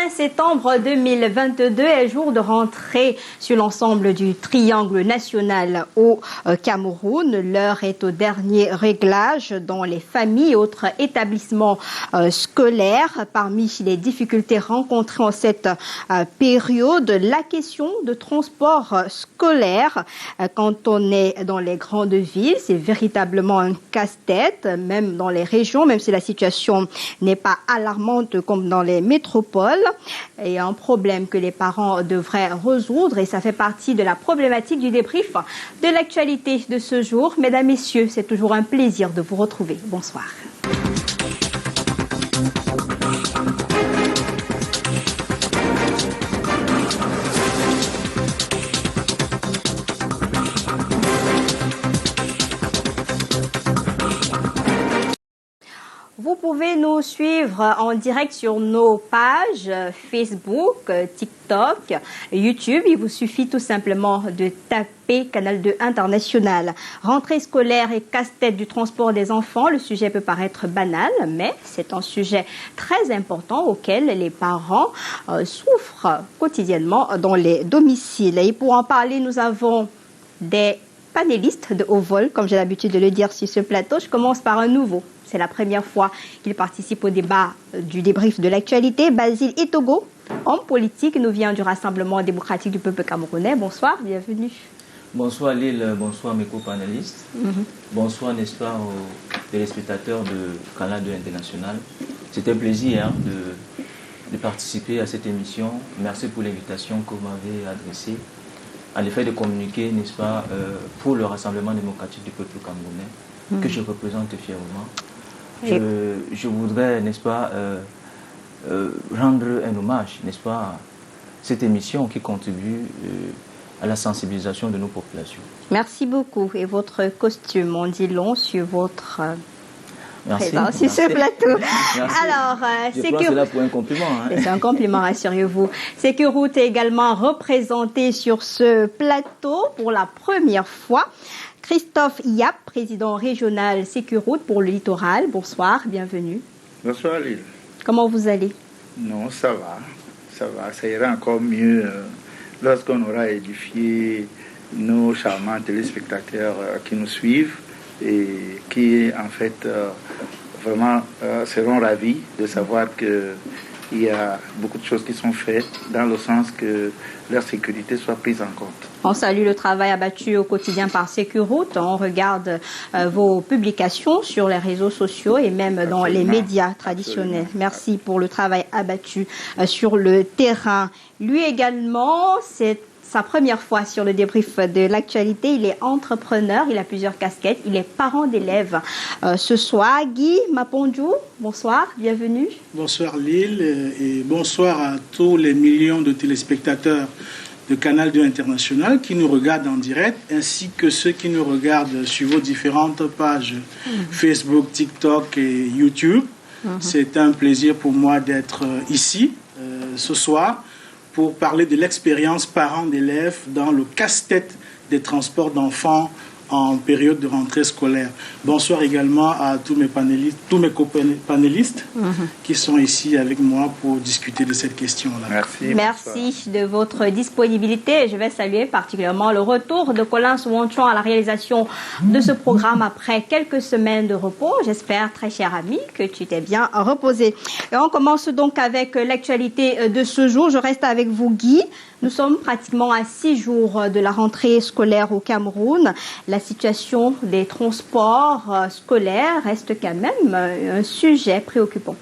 5 septembre 2022 est jour de rentrée sur l'ensemble du triangle national au Cameroun. L'heure est au dernier réglage dans les familles et autres établissements scolaires. Parmi les difficultés rencontrées en cette période, la question de transport scolaire. Quand on est dans les grandes villes, c'est véritablement un casse-tête, même dans les régions, même si la situation n'est pas alarmante comme dans les métropoles. Et un problème que les parents devraient résoudre, et ça fait partie de la problématique du débrief de l'actualité de ce jour. Mesdames, Messieurs, c'est toujours un plaisir de vous retrouver. Bonsoir. Vous pouvez nous suivre en direct sur nos pages Facebook, TikTok, YouTube. Il vous suffit tout simplement de taper Canal 2 International. Rentrée scolaire et casse-tête du transport des enfants. Le sujet peut paraître banal, mais c'est un sujet très important auquel les parents souffrent quotidiennement dans les domiciles. Et pour en parler, nous avons des panélistes de haut vol, comme j'ai l'habitude de le dire sur ce plateau. Je commence par un nouveau. C'est la première fois qu'il participe au débat du débrief de l'actualité. Basile Etogo, homme politique, nous vient du Rassemblement démocratique du peuple camerounais. Bonsoir, bienvenue. Bonsoir Lille, bonsoir mes co-panélistes. Bonsoir, n'est-ce pas, aux téléspectateurs de Canal 2 International. C'était un plaisir de participer à cette émission. Merci pour l'invitation que vous m'avez adressée. En effet, de communiquer, n'est-ce pas, pour le Rassemblement démocratique du peuple camerounais, que je représente fièrement. Je voudrais, n'est-ce pas, rendre un hommage, n'est-ce pas, à cette émission qui contribue à la sensibilisation de nos populations. Merci beaucoup. Et votre costume, on dit long sur votre présence sur ce plateau. Merci. Alors, je prends cela pour un compliment. Hein. C'est un compliment, rassurez-vous. Sécurité est également représenté sur ce plateau pour la première fois. Christophe Yap, président régional Sécuroute pour le littoral. Bonsoir, bienvenue. Bonsoir Lille. Comment vous allez? Non, ça va. Ça ira encore mieux lorsqu'on aura édifié nos charmants téléspectateurs qui nous suivent et qui, en fait, vraiment seront ravis de savoir qu'il y a beaucoup de choses qui sont faites dans le sens que leur sécurité soit prise en compte. On salue le travail abattu au quotidien par Sécuroute. On regarde vos publications sur les réseaux sociaux et même dans les médias traditionnels. Absolument. Merci pour le travail abattu sur le terrain. Lui également, c'est sa première fois sur le débrief de l'actualité. Il est entrepreneur, il a plusieurs casquettes, il est parent d'élèves. Ce soir, Guy Mapondou, bonsoir, bienvenue. Bonsoir Lille et bonsoir à tous les millions de téléspectateurs de Canal 2 International qui nous regardent en direct, ainsi que ceux qui nous regardent sur vos différentes pages Facebook, TikTok et YouTube. C'est un plaisir pour moi d'être ici ce soir pour parler de l'expérience parents d'élèves dans le casse-tête des transports d'enfants en période de rentrée scolaire. Bonsoir également à tous mes copanélistes qui sont ici avec moi pour discuter de cette question-là. Merci de votre disponibilité. Je vais saluer particulièrement le retour de Colin Souanchon à la réalisation de ce programme après quelques semaines de repos. J'espère, très cher ami, que tu t'es bien reposé. Et on commence donc avec l'actualité de ce jour. Je reste avec vous, Guy. Nous sommes pratiquement à 6 jours de la rentrée scolaire au Cameroun. La situation des transports scolaires reste quand même un sujet préoccupant.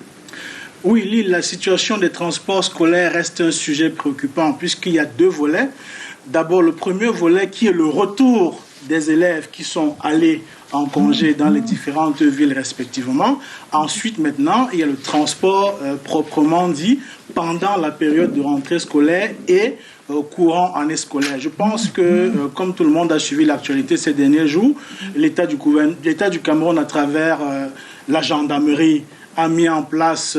Oui, Lille, la situation des transports scolaires reste un sujet préoccupant puisqu'il y a 2 volets. D'abord, le premier volet qui est le retour des élèves qui sont allés en congé dans les différentes villes respectivement. Ensuite, maintenant, il y a le transport proprement dit pendant la période de rentrée scolaire et courant année scolaire. Je pense que, comme tout le monde a suivi l'actualité ces derniers jours, l'État du Cameroun, à travers la gendarmerie, a mis en place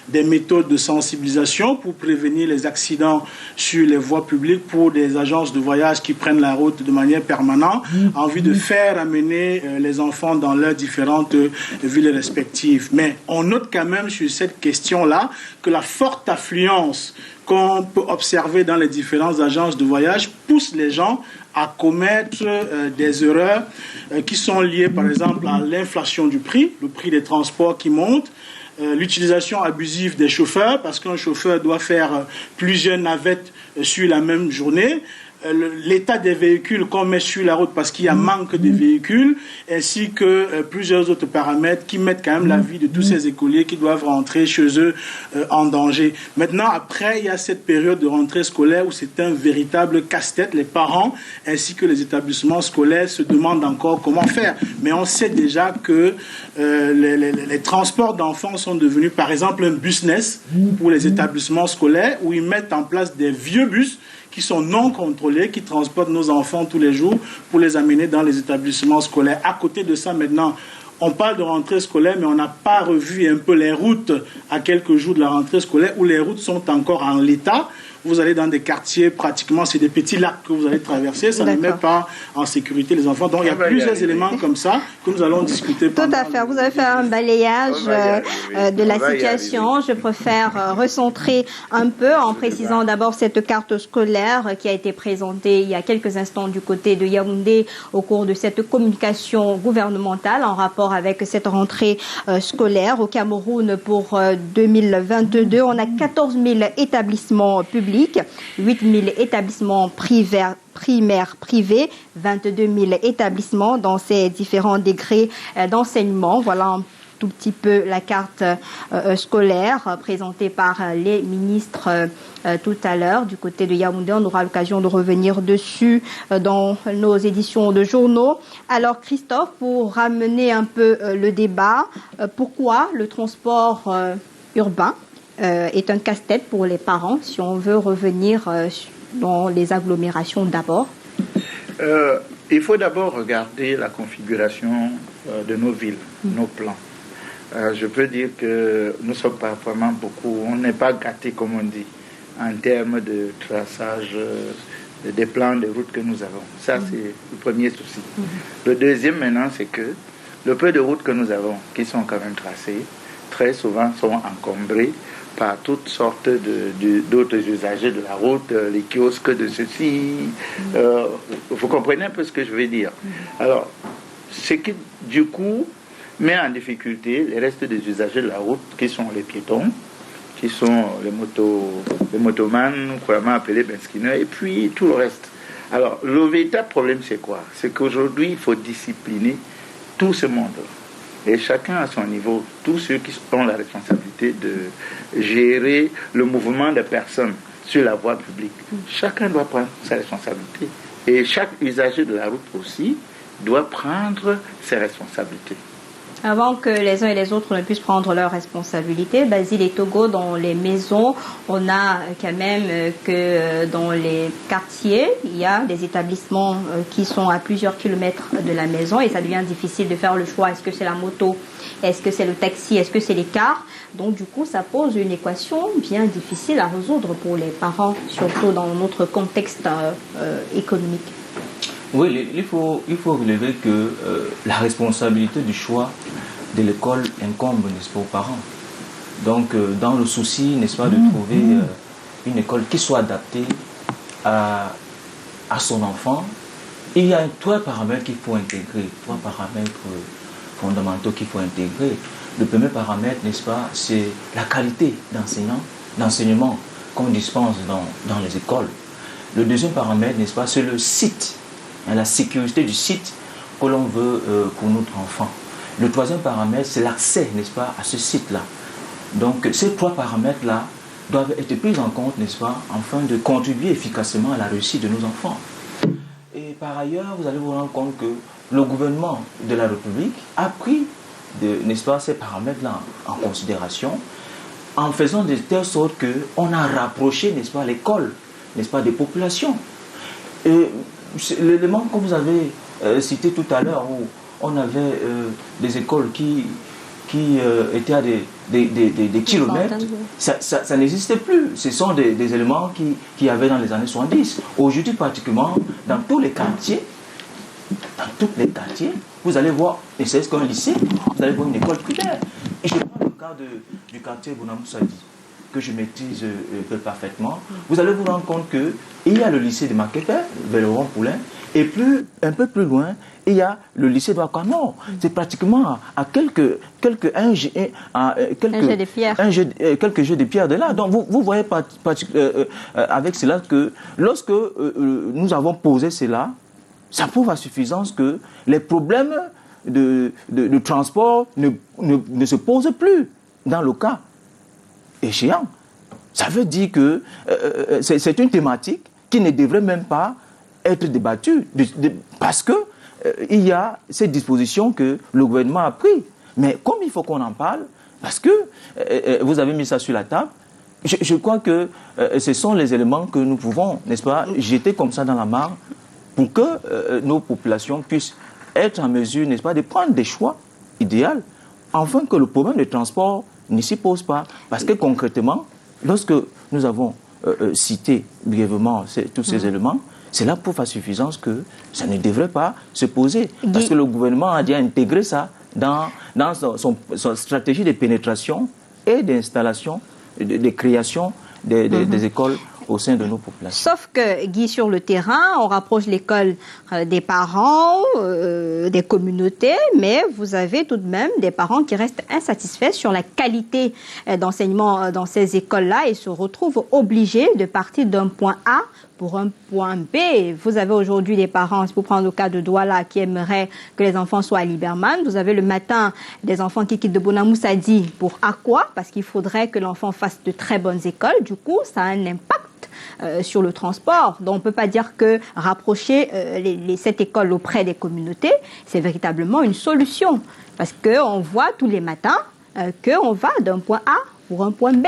des méthodes de sensibilisation pour prévenir les accidents sur les voies publiques pour des agences de voyage qui prennent la route de manière permanente en vue de faire amener les enfants dans leurs différentes villes respectives. Mais on note quand même sur cette question-là que la forte affluence qu'on peut observer dans les différentes agences de voyage pousse les gens à commettre des erreurs qui sont liées par exemple à l'inflation du prix, le prix des transports qui monte, l'utilisation abusive des chauffeurs parce qu'un chauffeur doit faire plusieurs navettes sur la même journée, l'état des véhicules qu'on met sur la route parce qu'il y a manque de véhicules, ainsi que plusieurs autres paramètres qui mettent quand même la vie de tous ces écoliers qui doivent rentrer chez eux en danger. Maintenant, après, il y a cette période de rentrée scolaire où c'est un véritable casse-tête. Les parents ainsi que les établissements scolaires se demandent encore comment faire. Mais on sait déjà que les transports d'enfants sont devenus, par exemple, un business pour les établissements scolaires où ils mettent en place des vieux bus qui sont non contrôlés, qui transportent nos enfants tous les jours pour les amener dans les établissements scolaires. À côté de ça, maintenant, on parle de rentrée scolaire, mais on n'a pas revu un peu les routes à quelques jours de la rentrée scolaire où les routes sont encore en l'état. Vous allez dans des quartiers, pratiquement, c'est des petits lacs que vous allez traverser. Ça ne met pas en sécurité les enfants. Donc, il y a plusieurs éléments comme ça que nous allons discuter. Tout à fait. Vous avez fait un balayage de la situation. Je préfère recentrer un peu en précisant d'abord cette carte scolaire qui a été présentée il y a quelques instants du côté de Yaoundé au cours de cette communication gouvernementale en rapport avec cette rentrée scolaire au Cameroun pour 2022. On a 14 000 établissements publics, 8 000 établissements primaires privés, 22 000 établissements dans ces différents degrés d'enseignement. Voilà un tout petit peu la carte scolaire présentée par les ministres tout à l'heure du côté de Yaoundé. On aura l'occasion de revenir dessus dans nos éditions de journaux. Alors Christophe, pour ramener un peu le débat, pourquoi le transport urbain est un casse-tête pour les parents si on veut revenir dans les agglomérations d'abord? Il faut d'abord regarder la configuration de nos villes, nos plans. Je peux dire que nous ne sommes pas vraiment beaucoup, on n'est pas gâtés comme on dit, en termes de traçage des plans de routes que nous avons. Ça, c'est le premier souci. Le deuxième maintenant, c'est que le peu de routes que nous avons, qui sont quand même tracées, très souvent sont encombrées par toutes sortes d'autres usagers de la route, les kiosques de ceci. Vous comprenez un peu ce que je veux dire. Alors, ce qui, du coup, met en difficulté les restes des usagers de la route, qui sont les piétons, qui sont les motomans, couramment appelés benskiner, et puis tout le reste. Alors, le véritable problème, c'est quoi? C'est qu'aujourd'hui, il faut discipliner tout ce monde. Et chacun à son niveau, tous ceux qui ont la responsabilité de gérer le mouvement des personnes sur la voie publique, chacun doit prendre sa responsabilité. Et chaque usager de la route aussi doit prendre ses responsabilités. Avant que les uns et les autres ne puissent prendre leurs responsabilités, Basile et Togo, dans les maisons, on a quand même que dans les quartiers, il y a des établissements qui sont à plusieurs kilomètres de la maison et ça devient difficile de faire le choix. Est-ce que c'est la moto? Est-ce que c'est le taxi? Est-ce que c'est les cars? Donc du coup, ça pose une équation bien difficile à résoudre pour les parents, surtout dans notre contexte économique. Oui, il faut relever que la responsabilité du choix de l'école incombe, n'est-ce pas, aux parents. Donc, dans le souci, n'est-ce pas, de trouver une école qui soit adaptée à son enfant, il y a trois paramètres qu'il faut intégrer, trois paramètres fondamentaux qu'il faut intégrer. Le premier paramètre, n'est-ce pas, c'est la qualité d'enseignement qu'on dispense dans les écoles. Le deuxième paramètre, n'est-ce pas, c'est le site, la sécurité du site que l'on veut pour notre enfant. Le troisième paramètre, c'est l'accès, n'est-ce pas, à ce site-là. Donc, ces trois paramètres-là doivent être pris en compte, n'est-ce pas, afin de contribuer efficacement à la réussite de nos enfants. Et par ailleurs, vous allez vous rendre compte que le gouvernement de la République a pris, n'est-ce pas, ces paramètres-là en considération, en faisant de telle sorte qu'on a rapproché, n'est-ce pas, l'école, n'est-ce pas, des populations. Et l'élément que vous avez cité tout à l'heure, où on avait des écoles qui qui étaient à des kilomètres, ça n'existait plus. Ce sont des éléments qu'il y avait dans les années 70. Aujourd'hui, pratiquement, dans tous les quartiers, vous allez voir, et c'est ce qu'un lycée, vous allez voir une école primaire. Et je prends le cas du quartier Bonamoussadi, que je maîtrise parfaitement. Vous allez vous rendre compte qu'il y a le lycée de Makepe, vers le Rond-Poulain, et un peu plus loin, il y a le lycée de Wakano. C'est pratiquement à quelques jeux de pierre de là. Donc vous voyez avec cela que lorsque nous avons posé cela, ça prouve à suffisance que les problèmes de transport ne se posent plus dans le cas échéant. Ça veut dire que c'est une thématique qui ne devrait même pas être débattue parce que il y a ces dispositions que le gouvernement a prises. Mais comme il faut qu'on en parle, parce que vous avez mis ça sur la table, je crois que ce sont les éléments que nous pouvons, n'est-ce pas, jeter comme ça dans la mare pour que nos populations puissent être en mesure, n'est-ce pas, de prendre des choix idéaux, afin que le problème de transport ne s'y pose pas. Parce que concrètement, lorsque nous avons cité brièvement tous ces éléments, c'est là pour faire suffisance que ça ne devrait pas se poser. Parce que le gouvernement a déjà intégré ça dans son stratégie de pénétration et d'installation, de création des écoles au sein de nos populations. Sauf que, Guy, sur le terrain, on rapproche l'école des parents, des communautés, mais vous avez tout de même des parents qui restent insatisfaits sur la qualité d'enseignement dans ces écoles-là et se retrouvent obligés de partir d'un point A pour un point B. Vous avez aujourd'hui des parents, pour prendre le cas de Douala, qui aimeraient que les enfants soient à Liberman. Vous avez le matin des enfants qui quittent de Bonamoussadi pour Aqua, parce qu'il faudrait que l'enfant fasse de très bonnes écoles. Du coup, ça a un impact sur le transport. Donc on ne peut pas dire que rapprocher cette école auprès des communautés, c'est véritablement une solution. Parce qu'on voit tous les matins qu'on va d'un point A pour un point B.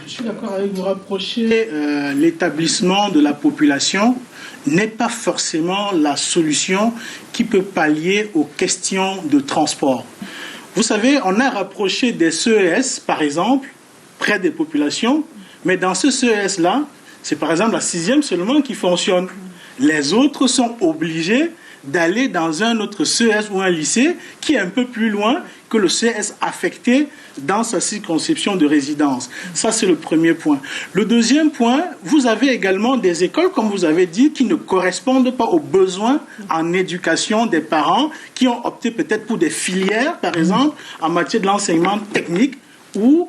Je suis d'accord avec vous. Rapprocher l'établissement de la population n'est pas forcément la solution qui peut pallier aux questions de transport. Vous savez, on a rapproché des CES, par exemple, près des populations, mais dans ce CES-là, c'est par exemple la 6e seulement qui fonctionne. Les autres sont obligés d'aller dans un autre CES ou un lycée qui est un peu plus loin que le CES affecté dans sa circonscription de résidence. Ça, c'est le premier point. Le deuxième point, vous avez également des écoles, comme vous avez dit, qui ne correspondent pas aux besoins en éducation des parents, qui ont opté peut-être pour des filières, par exemple, en matière de l'enseignement technique, où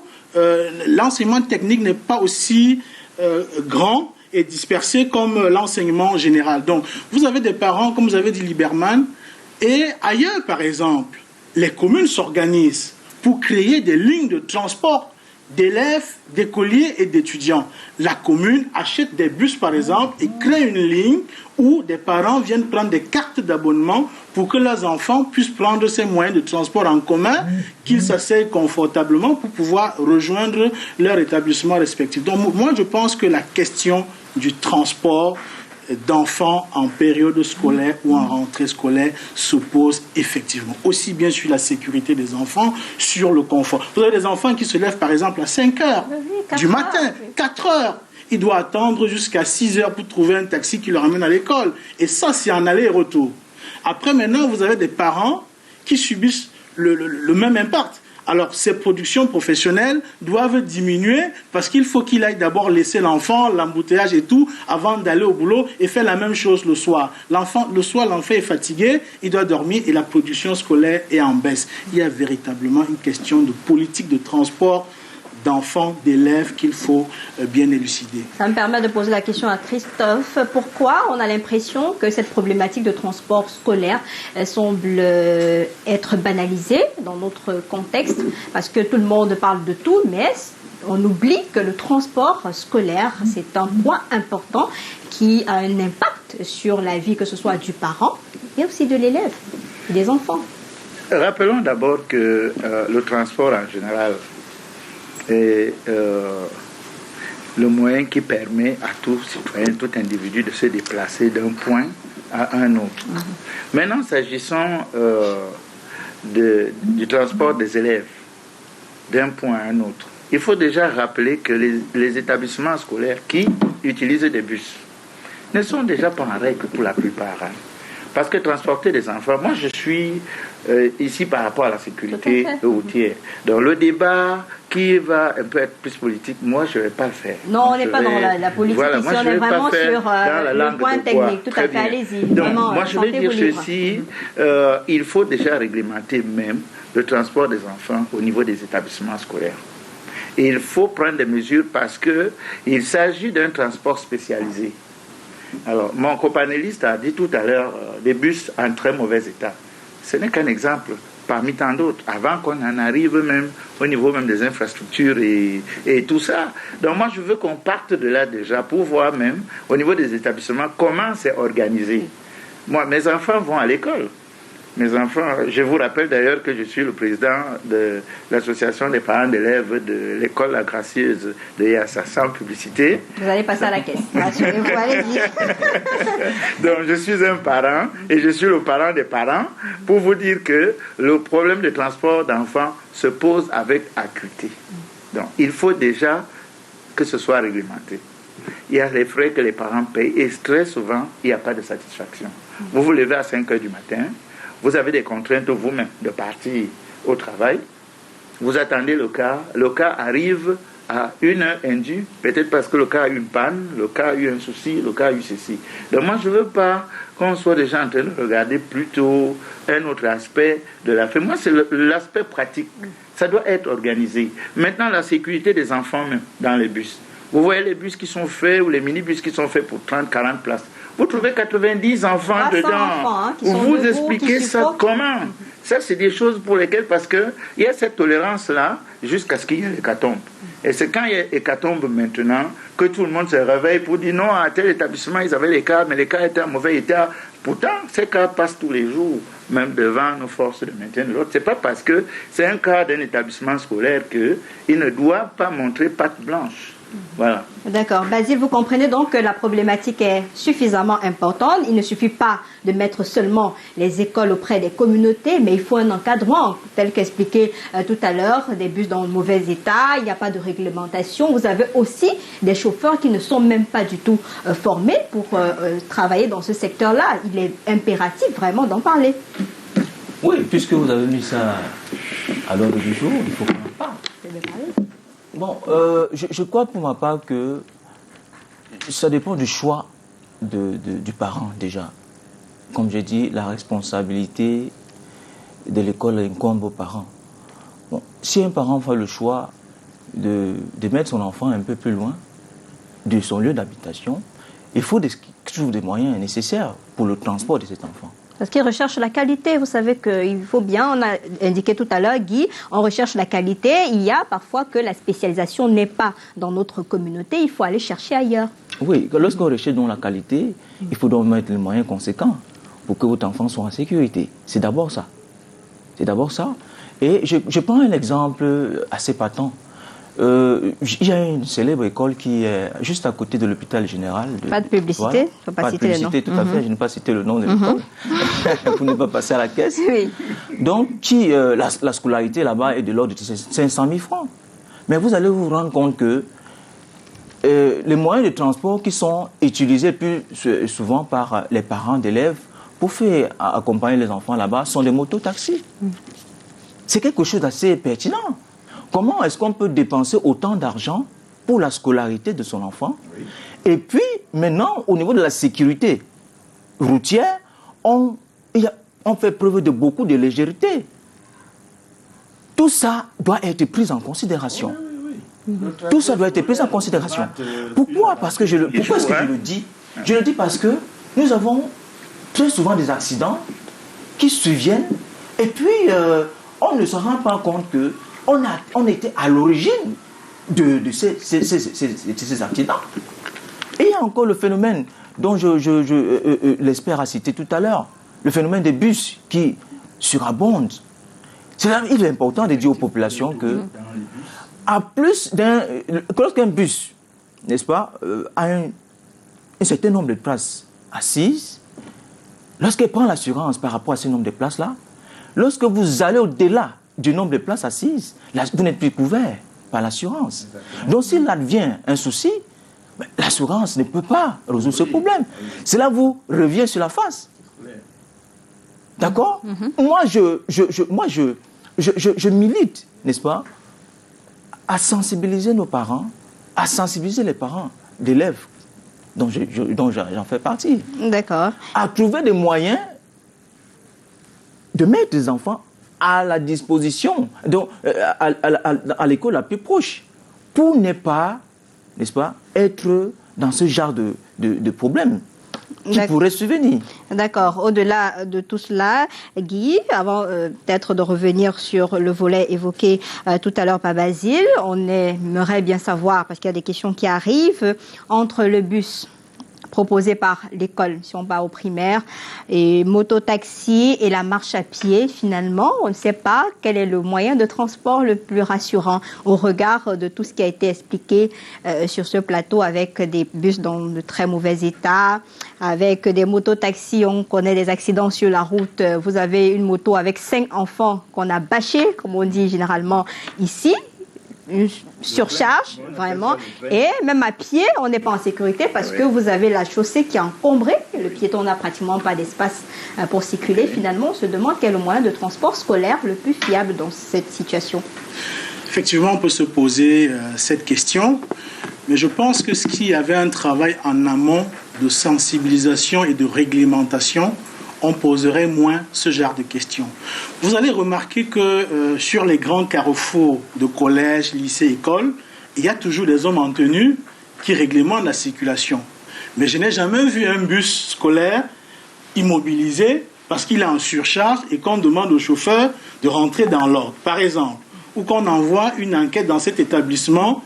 l'enseignement technique n'est pas aussi grand et dispersé comme l'enseignement général. Donc, vous avez des parents, comme vous avez dit, Liberman, et ailleurs, par exemple, les communes s'organisent pour créer des lignes de transport d'élèves, d'écoliers et d'étudiants. La commune achète des bus, par exemple, et crée une ligne où des parents viennent prendre des cartes d'abonnement pour que leurs enfants puissent prendre ces moyens de transport en commun, qu'ils s'asseyent confortablement pour pouvoir rejoindre leur établissement respectif. Donc moi, je pense que la question du transport d'enfants en période scolaire ou en rentrée scolaire se pose effectivement. Aussi bien sur la sécurité des enfants, sur le confort. Vous avez des enfants qui se lèvent par exemple à 5 heures du matin, 4 heures. Ils doivent attendre jusqu'à 6 heures pour trouver un taxi qui leur amène à l'école. Et ça, c'est en aller-retour. Après, maintenant, vous avez des parents qui subissent le même impact. Alors, ces productions professionnelles doivent diminuer parce qu'il faut qu'il aille d'abord laisser l'enfant, l'embouteillage et tout, avant d'aller au boulot et faire la même chose le soir. Le soir, l'enfant est fatigué, il doit dormir et la production scolaire est en baisse. Il y a véritablement une question de politique de transport d'enfants, d'élèves qu'il faut bien élucider. Ça me permet de poser la question à Christophe. Pourquoi on a l'impression que cette problématique de transport scolaire semble être banalisée dans notre contexte? Parce que tout le monde parle de tout, mais on oublie que le transport scolaire, c'est un point important qui a un impact sur la vie, que ce soit du parent et aussi de l'élève, des enfants. Rappelons d'abord que le transport en général est le moyen qui permet à tout citoyen, tout individu de se déplacer d'un point à un autre. Maintenant, s'agissant du transport des élèves d'un point à un autre, il faut déjà rappeler que les établissements scolaires qui utilisent des bus ne sont déjà pas en règle pour la plupart. Hein. Parce que transporter des enfants, moi je suis ici par rapport à la sécurité routière. Donc le débat qui va un peu être plus politique, moi je ne vais pas le faire. Non, on n'est pas dans la politique, voilà, ici moi, on est vraiment sur le point technique. Tout à fait, bien. allez-y. Donc Vraiment, moi je vais dire ceci, il faut déjà réglementer même le transport des enfants au niveau des établissements scolaires. Et il faut prendre des mesures parce qu'il s'agit d'un transport spécialisé. Alors, mon copanéliste a dit tout à l'heure des bus en très mauvais état. Ce n'est qu'un exemple parmi tant d'autres, avant qu'on en arrive même au niveau même des infrastructures et tout ça. Donc moi, je veux qu'on parte de là déjà pour voir même au niveau des établissements comment c'est organisé. Moi, mes enfants vont à l'école. Mes enfants, je vous rappelle d'ailleurs que je suis le président de l'association des parents d'élèves de l'école La Gracieuse de Yassa, sans publicité. Vous allez passer à la caisse, rassurez-vous, allez-y. Donc je suis un parent et je suis le parent des parents pour vous dire que le problème de transport d'enfants se pose avec acuité. Donc il faut déjà que ce soit réglementé. Il y a les frais que les parents payent et très souvent il n'y a pas de satisfaction. Vous vous levez à 5 heures du matin. Vous avez des contraintes vous-même de partir au travail. Vous attendez le car arrive à une heure indue, peut-être parce que le car a eu une panne, le car a eu un souci, le car a eu ceci. Donc moi, je ne veux pas qu'on soit déjà en train de regarder plutôt un autre aspect de la fête. Moi, c'est l'aspect pratique. Ça doit être organisé. Maintenant, la sécurité des enfants même dans les bus. Vous voyez les bus qui sont faits ou les minibus qui sont faits pour 30, 40 places. Vous trouvez 90 enfants dedans. Enfants, qui sont vous debout, expliquez ça comment? Ça, c'est des choses pour lesquelles, parce qu'il y a cette tolérance-là jusqu'à ce qu'il y ait l'hécatombe. Et c'est quand il y a l'hécatombe maintenant que tout le monde se réveille pour dire non, à tel établissement, ils avaient les cas, mais les cas étaient en mauvais état. Pourtant, ces cas passent tous les jours, même devant nos forces de maintien de l'ordre. Ce n'est pas parce que c'est un cas d'un établissement scolaire qu'il ne doit pas montrer patte blanche. Voilà. D'accord. Basile, vous comprenez donc que la problématique est suffisamment importante. Il ne suffit pas de mettre seulement les écoles auprès des communautés, mais il faut un encadrement, tel qu'expliqué tout à l'heure, des bus dans mauvais état, il n'y a pas de réglementation. Vous avez aussi des chauffeurs qui ne sont même pas du tout formés pour travailler dans ce secteur-là. Il est impératif vraiment d'en parler. Oui, puisque vous avez mis ça à l'ordre du jour, il faut qu'on en parle. Bon, je crois pour ma part que ça dépend du choix du parent déjà. Comme j'ai dit, la responsabilité de l'école incombe aux parents. Bon, si un parent fait le choix de mettre son enfant un peu plus loin de son lieu d'habitation, il faut trouver des moyens nécessaires pour le transport de cet enfant. Parce qu'ils recherchent la qualité. Vous savez qu'il faut bien, on a indiqué tout à l'heure, Guy, on recherche la qualité. Il y a parfois que la spécialisation n'est pas dans notre communauté. Il faut aller chercher ailleurs. Oui, lorsqu'on recherche dans la qualité, il faut donc mettre les moyens conséquents pour que votre enfant soit en sécurité. C'est d'abord ça. C'est d'abord ça. Et je prends un exemple assez patent. Il y a une célèbre école qui est juste à côté de l'hôpital général. Pas de publicité, voilà. Faut pas citer le nom. Tout à fait, je n'ai pas cité le nom de l'école pour ne pas passer à la caisse. Oui. Donc, la scolarité là-bas est de l'ordre de 500 000 francs. Mais vous allez vous rendre compte que les moyens de transport qui sont utilisés plus souvent par les parents d'élèves pour faire accompagner les enfants là-bas sont des mototaxis. C'est quelque chose d'assez pertinent. Comment est-ce qu'on peut dépenser autant d'argent pour la scolarité de son enfant? Oui. Et puis, maintenant, au niveau de la sécurité routière, on fait preuve de beaucoup de légèreté. Tout ça doit être pris en considération. Oui. Tout ça doit être pris en considération. Pourquoi? Pourquoi est-ce que je le dis? Je le dis parce que nous avons très souvent des accidents qui surviennent et puis on ne se rend pas compte que on était à l'origine de ces accidents. Et il y a encore le phénomène dont l'espère a cité tout à l'heure, le phénomène des bus qui surabondent. Il est important de dire aux populations que lorsqu'un bus, n'est-ce pas, a un certain nombre de places assises, lorsqu'elle prend l'assurance par rapport à ce nombre de places-là, lorsque vous allez au-delà du nombre de places assises, vous n'êtes plus couvert par l'assurance. Donc s'il advient un souci, l'assurance ne peut pas résoudre ce problème. Cela vous revient sur la face. D'accord? Moi, je milite, n'est-ce pas, à sensibiliser nos parents, à sensibiliser les parents d'élèves dont j'en fais partie. D'accord. À trouver des moyens de mettre les enfants à la disposition, donc, à l'école la plus proche, pour ne pas, n'est-ce pas, être dans ce genre de problème qui pourrait survenir. D'accord. Au-delà de tout cela, Guy, avant peut-être de revenir sur le volet évoqué tout à l'heure par Basile, on aimerait bien savoir, parce qu'il y a des questions qui arrivent, entre le bus proposé par l'école, si on part au primaire, et moto-taxi et la marche à pied, finalement, on ne sait pas quel est le moyen de transport le plus rassurant au regard de tout ce qui a été expliqué sur ce plateau avec des bus dans de très mauvais état, avec des moto-taxis, on connaît des accidents sur la route. Vous avez une moto avec 5 enfants qu'on a bâchés, comme on dit généralement ici. Une surcharge, vraiment. Et même à pied, on n'est pas en sécurité parce que vous avez la chaussée qui est encombrée. Le piéton n'a pratiquement pas d'espace pour circuler. Finalement, on se demande quel est le moyen de transport scolaire le plus fiable dans cette situation. Effectivement, on peut se poser cette question. Mais je pense que ce qui avait un travail en amont de sensibilisation et de réglementation, on poserait moins ce genre de questions. Vous allez remarquer que sur les grands carrefours de collèges, lycées, écoles, il y a toujours des hommes en tenue qui réglementent la circulation. Mais je n'ai jamais vu un bus scolaire immobilisé parce qu'il est en surcharge et qu'on demande au chauffeur de rentrer dans l'ordre, par exemple, ou qu'on envoie une enquête dans cet établissement,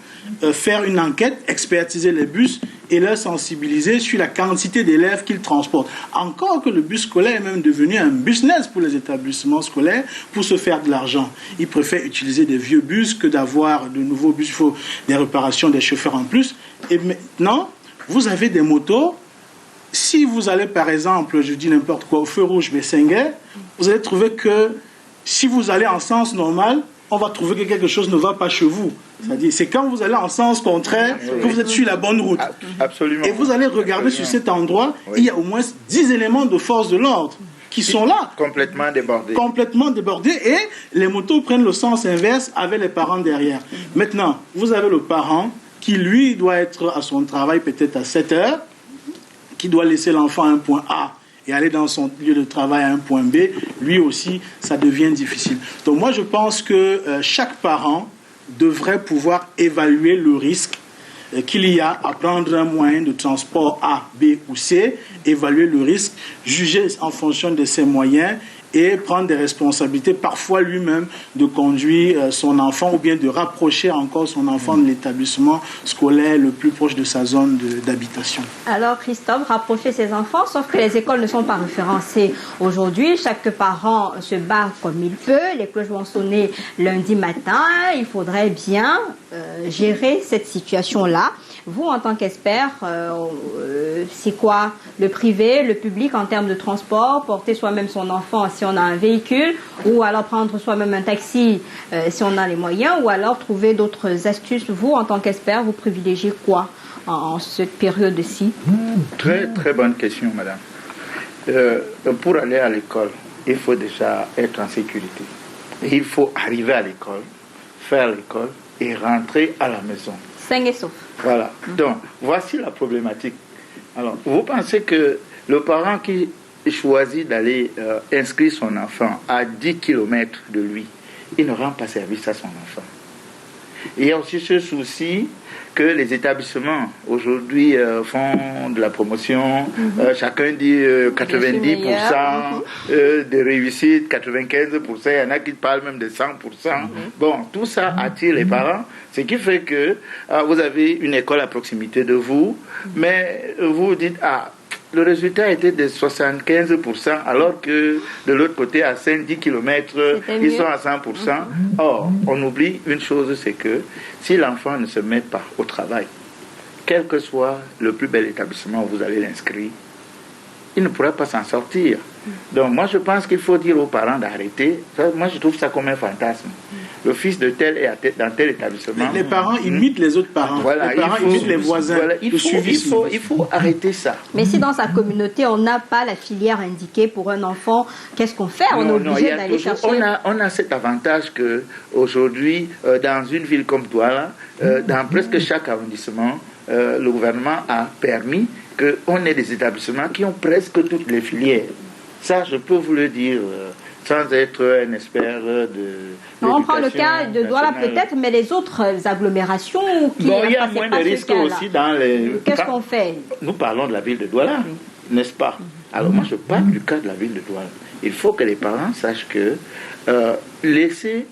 faire une enquête, expertiser les bus et leur sensibiliser sur la quantité d'élèves qu'ils transportent. Encore que le bus scolaire est même devenu un business pour les établissements scolaires pour se faire de l'argent. Ils préfèrent utiliser des vieux bus que d'avoir de nouveaux bus. Il faut des réparations, des chauffeurs en plus. Et maintenant, vous avez des motos. Si vous allez, par exemple, je dis n'importe quoi, au feu rouge Bessenguer, vous allez trouver que si vous allez en sens normal, on va trouver que quelque chose ne va pas chez vous. C'est-à-dire, c'est quand vous allez en sens contraire que vous êtes sur la bonne route. Absolument. Et vous allez regarder sur cet endroit, il y a au moins 10 éléments de force de l'ordre qui sont là. Complètement débordés. Complètement débordés. Et les motos prennent le sens inverse avec les parents derrière. Maintenant, vous avez le parent qui, lui, doit être à son travail peut-être à 7 heures, qui doit laisser l'enfant à un point A et aller dans son lieu de travail à un point B, lui aussi, ça devient difficile. Donc moi, je pense que chaque parent devrait pouvoir évaluer le risque qu'il y a à prendre un moyen de transport A, B ou C, évaluer le risque, juger en fonction de ses moyens et prendre des responsabilités, parfois lui-même, de conduire son enfant ou bien de rapprocher encore son enfant de l'établissement scolaire le plus proche de sa zone d'habitation. Alors Christophe, rapprocher ses enfants, sauf que les écoles ne sont pas référencées aujourd'hui. Chaque parent se bat comme il peut. Les cloches vont sonner lundi matin. Il faudrait bien gérer cette situation-là. Vous, en tant qu'expert, c'est quoi le privé, le public en termes de transport, porter soi-même son enfant si on a un véhicule, ou alors prendre soi-même un taxi si on a les moyens, ou alors trouver d'autres astuces. Vous, en tant qu'expert, vous privilégiez quoi en cette période-ci? Très, très bonne question, madame. Pour aller à l'école, il faut déjà être en sécurité. Et il faut arriver à l'école, faire l'école et rentrer à la maison. Sain et sauf. Voilà. Donc, voici la problématique. Alors, vous pensez que le parent qui choisit d'aller inscrire son enfant à 10 km de lui, il ne rend pas service à son enfant. Il y a aussi ce souci que les établissements aujourd'hui font de la promotion. Chacun dit 90% de réussite, 95%. Il y en a qui parlent même de 100%. Bon, tout ça attire les parents. Ce qui fait que vous avez une école à proximité de vous, mais vous dites, le résultat était de 75%, alors que de l'autre côté, à 5-10 km, ils sont à 100%. Or, on oublie une chose, c'est que si l'enfant ne se met pas au travail, quel que soit le plus bel établissement où vous allez l'inscrire, il ne pourra pas s'en sortir. Donc moi je pense qu'il faut dire aux parents d'arrêter. Moi je trouve ça comme un fantasme. Le fils de tel est dans tel établissement. Les parents imitent les autres parents. Voilà, les parents imitent les voisins. Voilà, il faut arrêter ça. Mais si dans sa communauté, on n'a pas la filière indiquée pour un enfant, qu'est-ce qu'on fait? On est obligé d'aller chercher... On a cet avantage qu'aujourd'hui, dans une ville comme Douala, dans presque chaque arrondissement, le gouvernement a permis qu'on ait des établissements qui ont presque toutes les filières. Ça, je peux vous le dire... sans être un expert de... On prend le cas de Douala peut-être, mais les autres agglomérations qui... Bon, il y a moins de risques aussi dans les... Qu'est-ce qu'on fait? Nous parlons de la ville de Douala, n'est-ce pas? Alors moi, je parle du cas de la ville de Douala. Il faut que les parents sachent que laisser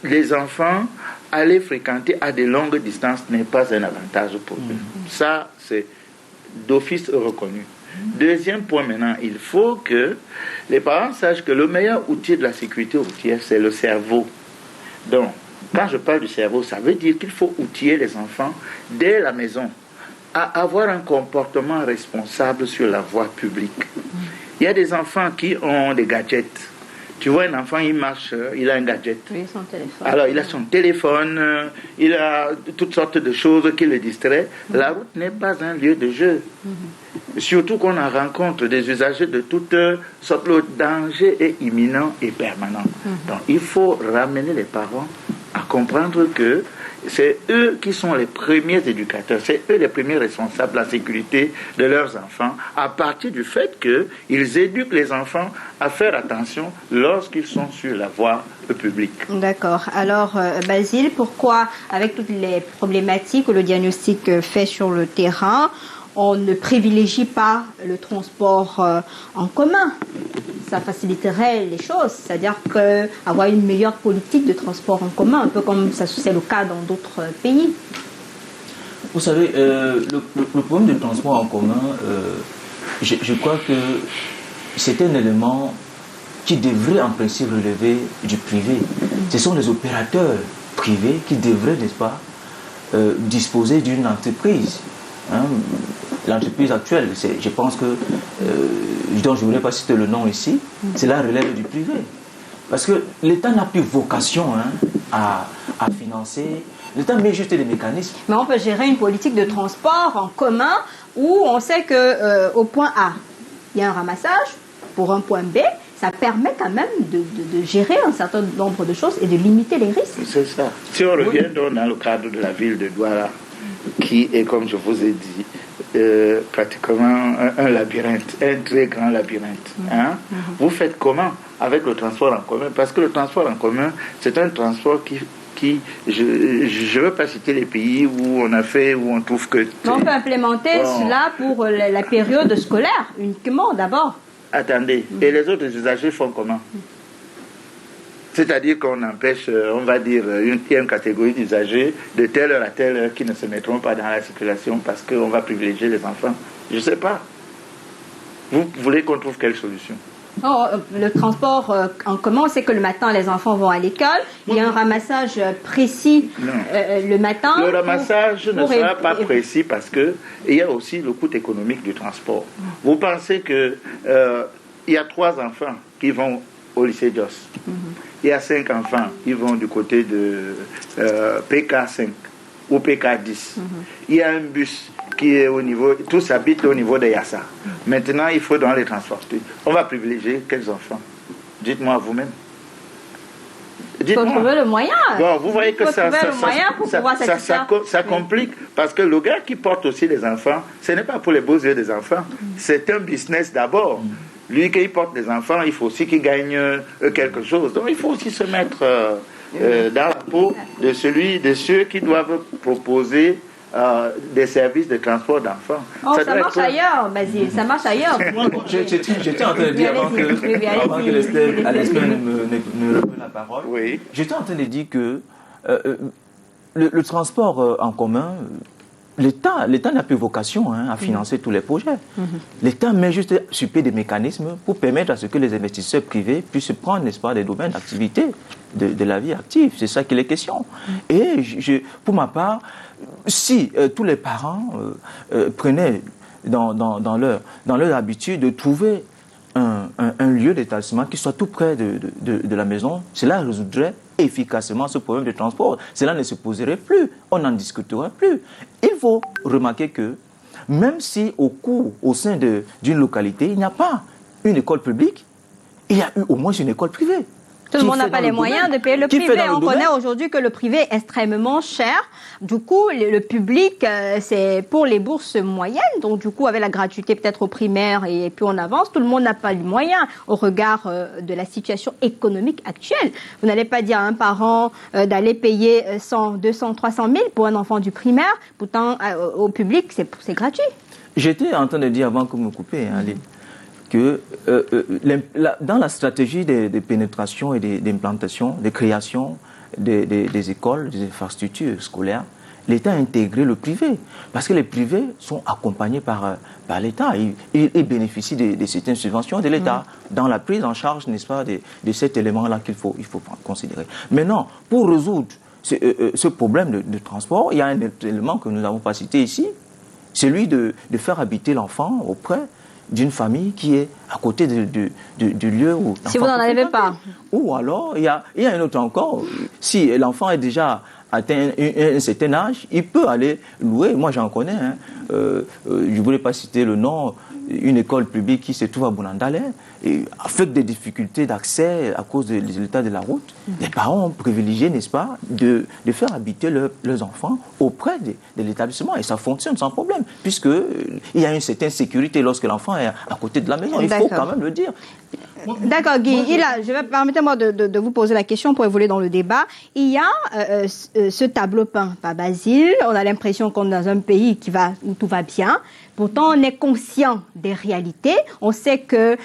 les enfants aller fréquenter à de longues distances n'est pas un avantage pour eux. Ça, c'est d'office reconnu. Deuxième point maintenant, il faut que les parents sachent que le meilleur outil de la sécurité routière, c'est le cerveau. Donc, quand je parle du cerveau, ça veut dire qu'il faut outiller les enfants dès la maison à avoir un comportement responsable sur la voie publique. Il y a des enfants qui ont des gadgets. Tu vois, un enfant, il marche, il a un gadget. Oui, son téléphone. Alors, il a son téléphone, il a toutes sortes de choses qui le distraient. La route n'est pas un lieu de jeu. Surtout qu'on en rencontre des usagers de toutes sortes. Le danger est imminent et permanent. Donc, il faut ramener les parents à comprendre que c'est eux qui sont les premiers éducateurs, c'est eux les premiers responsables de la sécurité de leurs enfants, à partir du fait qu'ils éduquent les enfants à faire attention lorsqu'ils sont sur la voie publique. D'accord. Alors, Basile, pourquoi, avec toutes les problématiques ou le diagnostic fait sur le terrain, on ne privilégie pas le transport en commun? Ça faciliterait les choses, c'est-à-dire qu'avoir une meilleure politique de transport en commun, un peu comme c'est le cas dans d'autres pays. Vous savez, le problème du transport en commun, je crois que c'est un élément qui devrait en principe relever du privé. Ce sont les opérateurs privés qui devraient, n'est-ce pas, disposer d'une entreprise. L'entreprise actuelle, je pense que, dont je ne voulais pas citer le nom ici, cela relève du privé. Parce que l'État n'a plus vocation à financer, l'État met juste des mécanismes. Mais on peut gérer une politique de transport en commun où on sait qu'au point A, il y a un ramassage, pour un point B, ça permet quand même de gérer un certain nombre de choses et de limiter les risques. C'est ça. Si on revient donc dans le cadre de la ville de Douala, qui est, comme je vous ai dit, pratiquement un labyrinthe, un très grand labyrinthe. Vous faites comment avec le transport en commun? Parce que le transport en commun, c'est un transport qui je ne veux pas citer les pays où on trouve que... On peut implémenter cela pour la période scolaire uniquement d'abord. Attendez, et les autres usagers font comment? C'est-à-dire qu'on empêche, on va dire, une catégorie d'usagers de telle heure à telle heure qui ne se mettront pas dans la circulation parce qu'on va privilégier les enfants. Je ne sais pas. Vous voulez qu'on trouve quelle solution? Le transport en commun, c'est que le matin, les enfants vont à l'école. Il y a un ramassage précis le matin. Le ramassage ne sera pas précis parce qu'il y a aussi le coût économique du transport. Vous pensez qu'il y a 3 enfants qui vont au lycée Jos. Il y a 5 enfants qui vont du côté de PK5 ou PK10. Il y a un bus qui est au niveau, tous habitent au niveau de Yassa. Maintenant, il faut donc les transporter. On va privilégier quels enfants? Dites-moi vous-même. Il faut trouver le moyen. Bon, vous voyez que ça complique. Parce que le gars qui porte aussi les enfants, ce n'est pas pour les beaux yeux des enfants. C'est un business d'abord. Lui qui porte des enfants, il faut aussi qu'il gagne quelque chose. Donc il faut aussi se mettre dans la peau de ceux qui doivent proposer des services de transport d'enfants. Ça marche ailleurs, Basile, ça marche ailleurs. J'étais en train de dire, avant que Lester ne reprenne la parole, j'étais en train de dire que le transport en commun, l'État n'a plus vocation à financer tous les projets. L'État met juste sur pied des mécanismes pour permettre à ce que les investisseurs privés puissent prendre, n'est-ce pas, des domaines d'activité de la vie active. C'est ça qu'il est question. Et pour ma part, si tous les parents prenaient dans leur habitude de trouver un lieu d'établissement qui soit tout près de la maison, cela résoudrait efficacement ce problème de transport. Cela ne se poserait plus, on n'en discuterait plus. Il faut remarquer que même si au sein d'une localité, il n'y a pas une école publique, il y a eu au moins une école privée. Tout le monde n'a pas les moyens de payer le privé. On connaît aujourd'hui que le privé est extrêmement cher. Du coup, le public, c'est pour les bourses moyennes. Donc, du coup, avec la gratuité peut-être au primaire et puis on avance, tout le monde n'a pas les moyens au regard de la situation économique actuelle. Vous n'allez pas dire à un parent d'aller payer 100, 200, 300 000 pour un enfant du primaire. Pourtant, au public, c'est gratuit. J'étais en train de dire avant que vous me coupez, Aline, que dans la stratégie de pénétration et d'implantation, de création des écoles, des infrastructures scolaires, l'État a intégré le privé. Parce que les privés sont accompagnés par l'État. Ils bénéficient de certaines subventions de l'État dans la prise en charge, n'est-ce pas, de cet élément-là qu'il faut considérer. Maintenant, pour résoudre ce problème de transport, il y a un élément que nous n'avons pas cité ici, celui de faire habiter l'enfant auprès d'une famille qui est à côté du lieu où... Si vous n'en avez pas. Ou alors, il y a un autre encore. Si l'enfant est déjà atteint un certain âge, il peut aller louer. Moi, j'en connais. Je ne voulais pas citer le nom. Une école publique qui se trouve à Bounandalé, et avec des difficultés d'accès à cause de l'état de la route, les parents ont privilégié, n'est-ce pas, de faire habiter leurs enfants auprès de l'établissement. Et ça fonctionne sans problème, puisqu'il y a une certaine sécurité lorsque l'enfant est à côté de la maison. Il faut quand même le dire. D'accord, Guy. Permettez-moi de vous poser la question pour évoluer dans le débat. Il y a ce tableau peint par Basile. On a l'impression qu'on est dans un pays où tout va bien. Pourtant, on est conscient des réalités. On sait que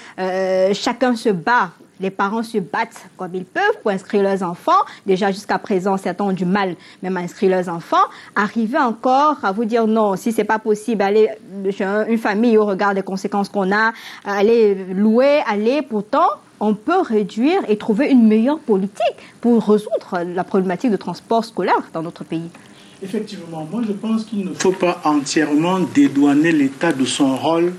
chacun se bat. Les parents se battent comme ils peuvent pour inscrire leurs enfants. Déjà, jusqu'à présent, certains ont du mal même à inscrire leurs enfants. Arriver encore à vous dire non, si c'est pas possible, aller chez une famille au regard des conséquences qu'on a, aller louer, pourtant, on peut réduire et trouver une meilleure politique pour résoudre la problématique de transport scolaire dans notre pays. Effectivement, moi je pense qu'il ne faut pas entièrement dédouaner l'État de son rôle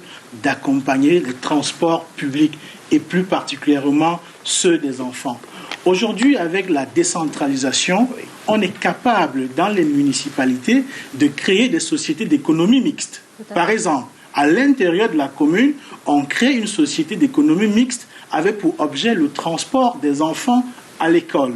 d'accompagner les transports publics et plus particulièrement ceux des enfants. Aujourd'hui, avec la décentralisation, on est capable dans les municipalités de créer des sociétés d'économie mixte. Par exemple, à l'intérieur de la commune, on crée une société d'économie mixte avec pour objet le transport des enfants à l'école.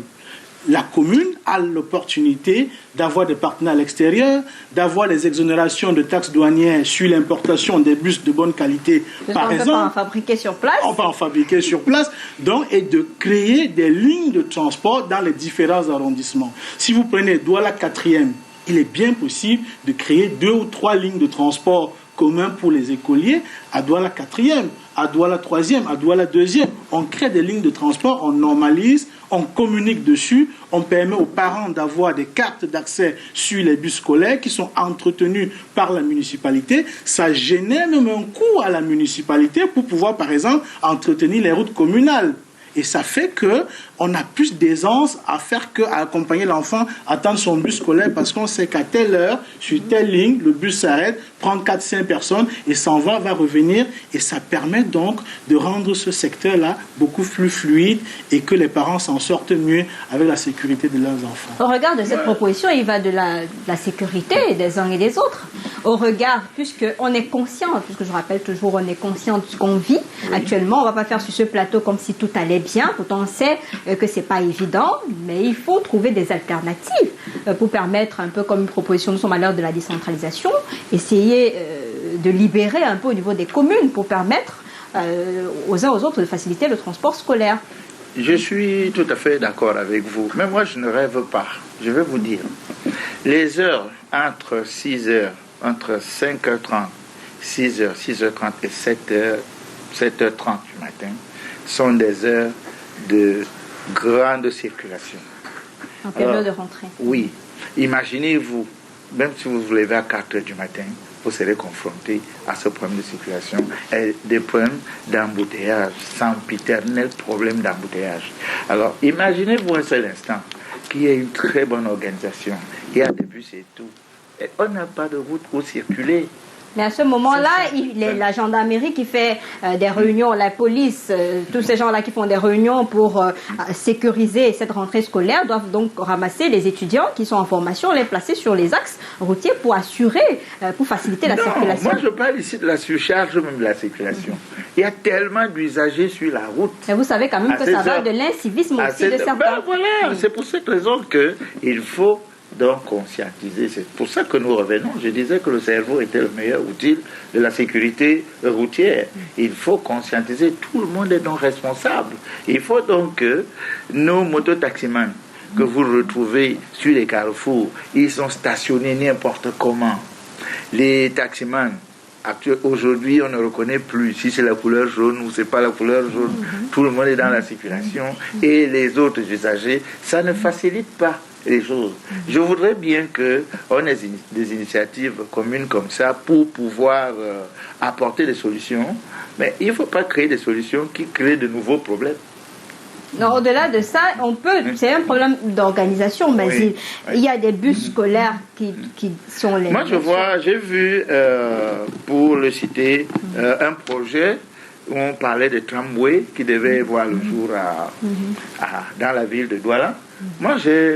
La commune a l'opportunité d'avoir des partenaires à l'extérieur, d'avoir les exonérations de taxes douanières sur l'importation des bus de bonne qualité, par exemple. On peut en fabriquer sur place. On peut en fabriquer sur place, donc, et de créer des lignes de transport dans les différents arrondissements. Si vous prenez Douala 4e, il est bien possible de créer 2 ou 3 lignes de transport communs pour les écoliers à Douala 4e, à Douala 3e, à Douala 2e. On crée des lignes de transport, on normalise, on communique dessus, on permet aux parents d'avoir des cartes d'accès sur les bus scolaires qui sont entretenus par la municipalité. Ça génère même un coût à la municipalité pour pouvoir, par exemple, entretenir les routes communales. Et ça fait qu'on a plus d'aisance à accompagner l'enfant, attendre son bus scolaire, parce qu'on sait qu'à telle heure, sur telle ligne, le bus s'arrête, prend 4-5 personnes et s'en va revenir. Et ça permet donc de rendre ce secteur-là beaucoup plus fluide et que les parents s'en sortent mieux avec la sécurité de leurs enfants. Au regard de cette proposition, il va de la sécurité des uns et des autres. Au regard, puisqu'on est conscient, puisque je rappelle toujours, on est conscient de ce qu'on vit actuellement. On ne va pas faire sur ce plateau comme si tout allait bien. Pourtant, on sait que ce n'est pas évident, mais il faut trouver des alternatives pour permettre, un peu comme une proposition de son malheur de la décentralisation, essayer de libérer un peu au niveau des communes pour permettre aux uns aux autres de faciliter le transport scolaire. Je suis tout à fait d'accord avec vous, mais moi je ne rêve pas. Je vais vous dire, les heures entre 6h, entre 5h30, 6h, 6h30 et 7h30 du matin sont des heures de grande circulation. En période de rentrée. Oui. Imaginez-vous, même si vous vous levez à 4h du matin, vous serez confronté à ce problème de circulation et des problèmes d'embouteillage, sempiternel problème d'embouteillage. Alors, imaginez-vous un seul instant qu'il y ait une très bonne organisation, il y a des bus et tout, et on n'a pas de route pour circuler. Mais à ce moment-là, la gendarmerie qui fait des réunions, la police, tous ces gens-là qui font des réunions pour sécuriser cette rentrée scolaire doivent donc ramasser les étudiants qui sont en formation, les placer sur les axes routiers pour assurer, pour faciliter la circulation. Moi je parle ici de la surcharge même de la circulation. Il y a tellement d'usagers sur la route. Et vous savez quand même que ça va de l'incivisme aussi de certains. Ben voilà, c'est pour cette raison qu'il faut donc conscientiser. C'est pour ça que nous revenons. Je disais que le cerveau était le meilleur outil de la sécurité routière. Il faut conscientiser. Tout le monde est donc responsable. Il faut donc que nos mototaximans que vous retrouvez sur les carrefours, ils sont stationnés n'importe comment. Les taximans, aujourd'hui, on ne reconnaît plus si c'est la couleur jaune ou c'est pas la couleur jaune. Tout le monde est dans la circulation et les autres usagers, ça ne facilite pas les choses. Je voudrais bien qu'on ait des initiatives communes comme ça pour pouvoir apporter des solutions, mais il ne faut pas créer des solutions qui créent de nouveaux problèmes. Non, au-delà de ça, c'est un problème d'organisation, Basile. Oui. Il y a des bus scolaires qui sont les... Moi, j'ai vu, pour le citer, un projet où on parlait de tramway qui devait voir le jour dans la ville de Douala. Moi, j'ai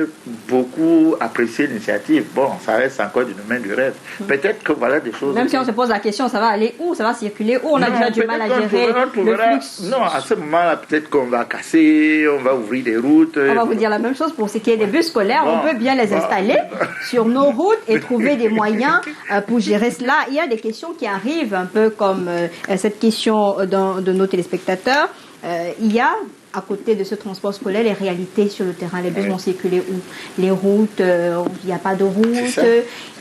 beaucoup apprécié l'initiative. Bon, ça reste encore du domaine du rêve. Peut-être que voilà des choses... Même si on se pose la question, ça va aller où? Ça va circuler où? On a déjà du mal à gérer le flux. Non, à ce moment-là, peut-être qu'on va casser, on va ouvrir des routes. On va vous dire la même chose pour ce qui est des bus scolaires. On peut bien les installer sur nos routes et trouver des moyens pour gérer cela. Il y a des questions qui arrivent, un peu comme cette question de nos téléspectateurs. Il y a... à côté de ce transport scolaire, les réalités sur le terrain, les bus vont circuler où? Les routes, il n'y a pas de route,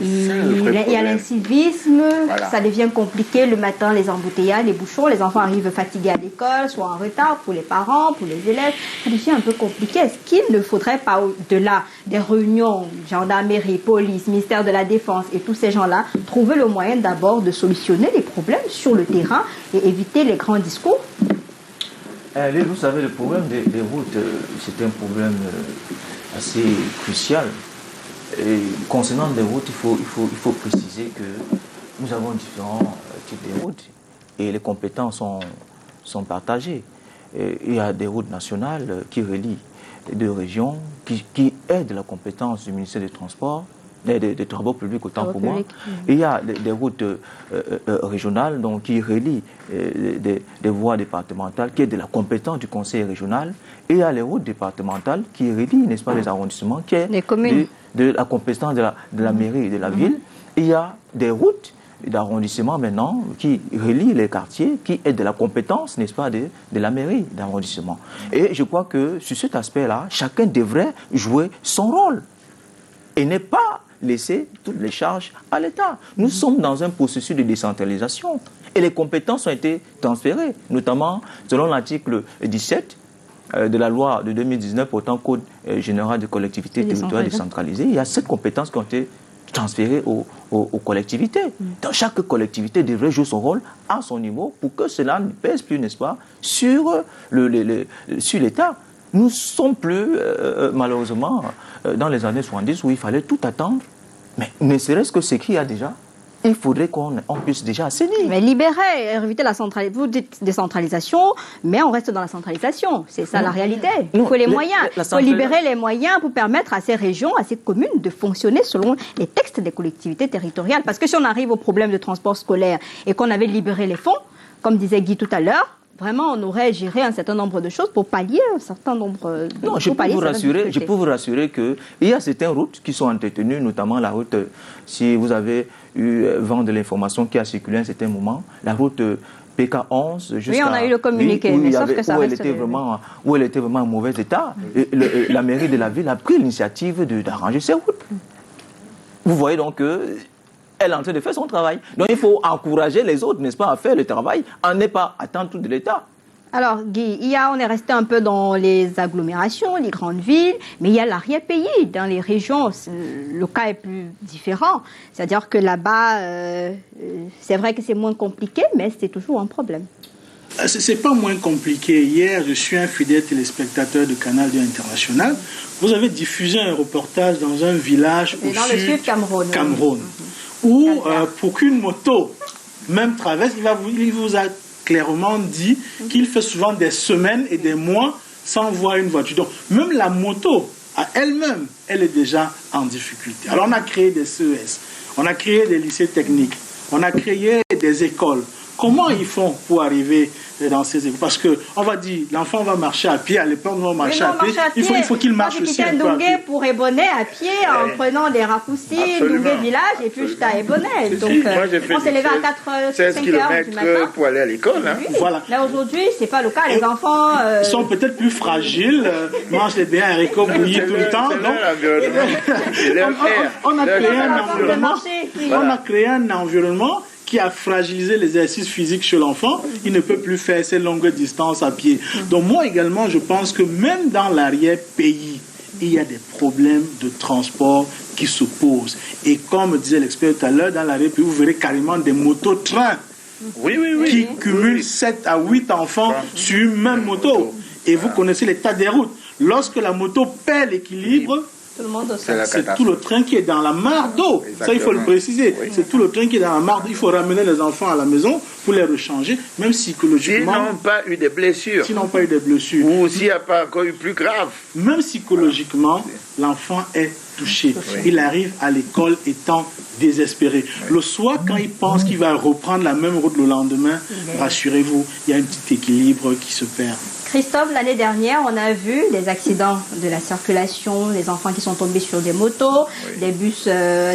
il y a l'incivisme, ça devient compliqué le matin, les embouteillages, les bouchons, les enfants arrivent fatigués à l'école, soit en retard pour les parents, pour les élèves, ça devient un peu compliqué. Est-ce qu'il ne faudrait pas, au-delà des réunions, gendarmerie, police, ministère de la Défense et tous ces gens-là, trouver le moyen d'abord de solutionner les problèmes sur le terrain et éviter les grands discours? Vous savez, le problème des routes, c'est un problème assez crucial. Et concernant les routes, il faut préciser que nous avons différents types de routes et les compétences sont partagées. Et il y a des routes nationales qui relient deux régions, qui aident la compétence du ministère des Transports, des travaux publics autant pour moi. Et il y a des routes régionales donc, qui relient des voies départementales qui est de la compétence du conseil régional. Et il y a les routes départementales qui relient, n'est-ce pas, les arrondissements qui est de la compétence de la mairie et de la ville. Et il y a des routes d'arrondissement maintenant qui relient les quartiers qui est de la compétence, n'est-ce pas, de la mairie d'arrondissement. Et je crois que sur cet aspect-là, chacun devrait jouer son rôle et n'est pas laisser toutes les charges à l'État. Nous sommes dans un processus de décentralisation et les compétences ont été transférées, notamment selon l'article 17 de la loi de 2019 portant Code général des collectivités territoriales décentralisées. Il y a 7 compétences qui ont été transférées aux collectivités. Donc chaque collectivité devrait jouer son rôle à son niveau pour que cela ne pèse plus, n'est-ce pas, sur l'État. Nous ne sommes plus, malheureusement, dans les années 70 où il fallait tout attendre. Mais ne serait-ce que ce qu'il y a déjà, il faudrait qu'on puisse déjà assainir. Mais libérer, éviter la centralisation. Vous dites décentralisation, mais on reste dans la centralisation. C'est ça la réalité. Il faut les moyens. Il faut libérer les moyens pour permettre à ces régions, à ces communes de fonctionner selon les textes des collectivités territoriales. Parce que si on arrive au problème de transport scolaire et qu'on avait libéré les fonds, comme disait Guy tout à l'heure, vraiment, on aurait géré un certain nombre de choses pour pallier un certain nombre de... Non, je peux vous rassurer qu'il y a certaines routes qui sont entretenues, notamment la route, si vous avez eu vent de l'information qui a circulé à un certain moment, la route PK11 jusqu'à... Oui, on a eu le communiqué, mais sauf que ça où elle était vraiment en mauvais état. Et la mairie de la ville a pris l'initiative d'arranger ces routes. Vous voyez donc que... elle est en train de faire son travail. Donc il faut encourager les autres, n'est-ce pas, à faire le travail, à ne pas attendre tout de l'État. Alors Guy, on est resté un peu dans les agglomérations, les grandes villes, mais il y a l'arrière-pays. Dans les régions, le cas est plus différent. C'est-à-dire que là-bas, c'est vrai que c'est moins compliqué, mais c'est toujours un problème. C'est pas moins compliqué. Hier, je suis un fidèle téléspectateur de Canal 2 International. Vous avez diffusé un reportage dans un village dans le sud Cameroun. Où pour qu'une moto même traverse, il vous a clairement dit qu'il fait souvent des semaines et des mois sans voir une voiture. Donc, même la moto, à elle-même, elle est déjà en difficulté. Alors, on a créé des CES, on a créé des lycées techniques, on a créé des écoles. Comment ils font pour arriver dans ces écoles? Parce qu'on va dire, l'enfant va marcher à pied, à l'époque, on va marcher à pied. Il faut qu'il marche aussi un peu à pied. Pour Ebonnet à pied en prenant des raccourcis, Ndougué village, et puis jusqu'à Ebonnet. Donc, on s'est levé à 5 heures du matin. Pour aller à l'école. Hein. Voilà. Mais aujourd'hui, ce n'est pas le cas. Les enfants... Ils sont peut-être plus fragiles, mangent des biens haricots bouillis tout le temps. On a créé un environnement qui a fragilisé l'exercice physique chez l'enfant. Il ne peut plus faire ces longues distances à pied. Donc moi également, je pense que même dans l'arrière-pays, il y a des problèmes de transport qui se posent. Et comme disait l'expert tout à l'heure, dans l'arrière-pays, vous verrez carrément des motos-trains qui cumulent 7 à 8 enfants sur une même moto. Et vous connaissez l'état des routes. Lorsque la moto perd l'équilibre, c'est tout le train qui est dans la mare d'eau. Ça, il faut le préciser. Oui. C'est tout le train qui est dans la mare d'eau. Il faut ramener les enfants à la maison pour les rechanger, même psychologiquement. S'ils n'ont pas eu des blessures. Ou s'il n'y a pas encore eu plus grave. Même psychologiquement, l'enfant est touché. Oui. Il arrive à l'école étant désespéré. Oui. Le soir, quand il pense qu'il va reprendre la même route le lendemain, rassurez-vous, il y a un petit équilibre qui se perd. Christophe, l'année dernière, on a vu des accidents de la circulation, des enfants qui sont tombés sur des motos, des bus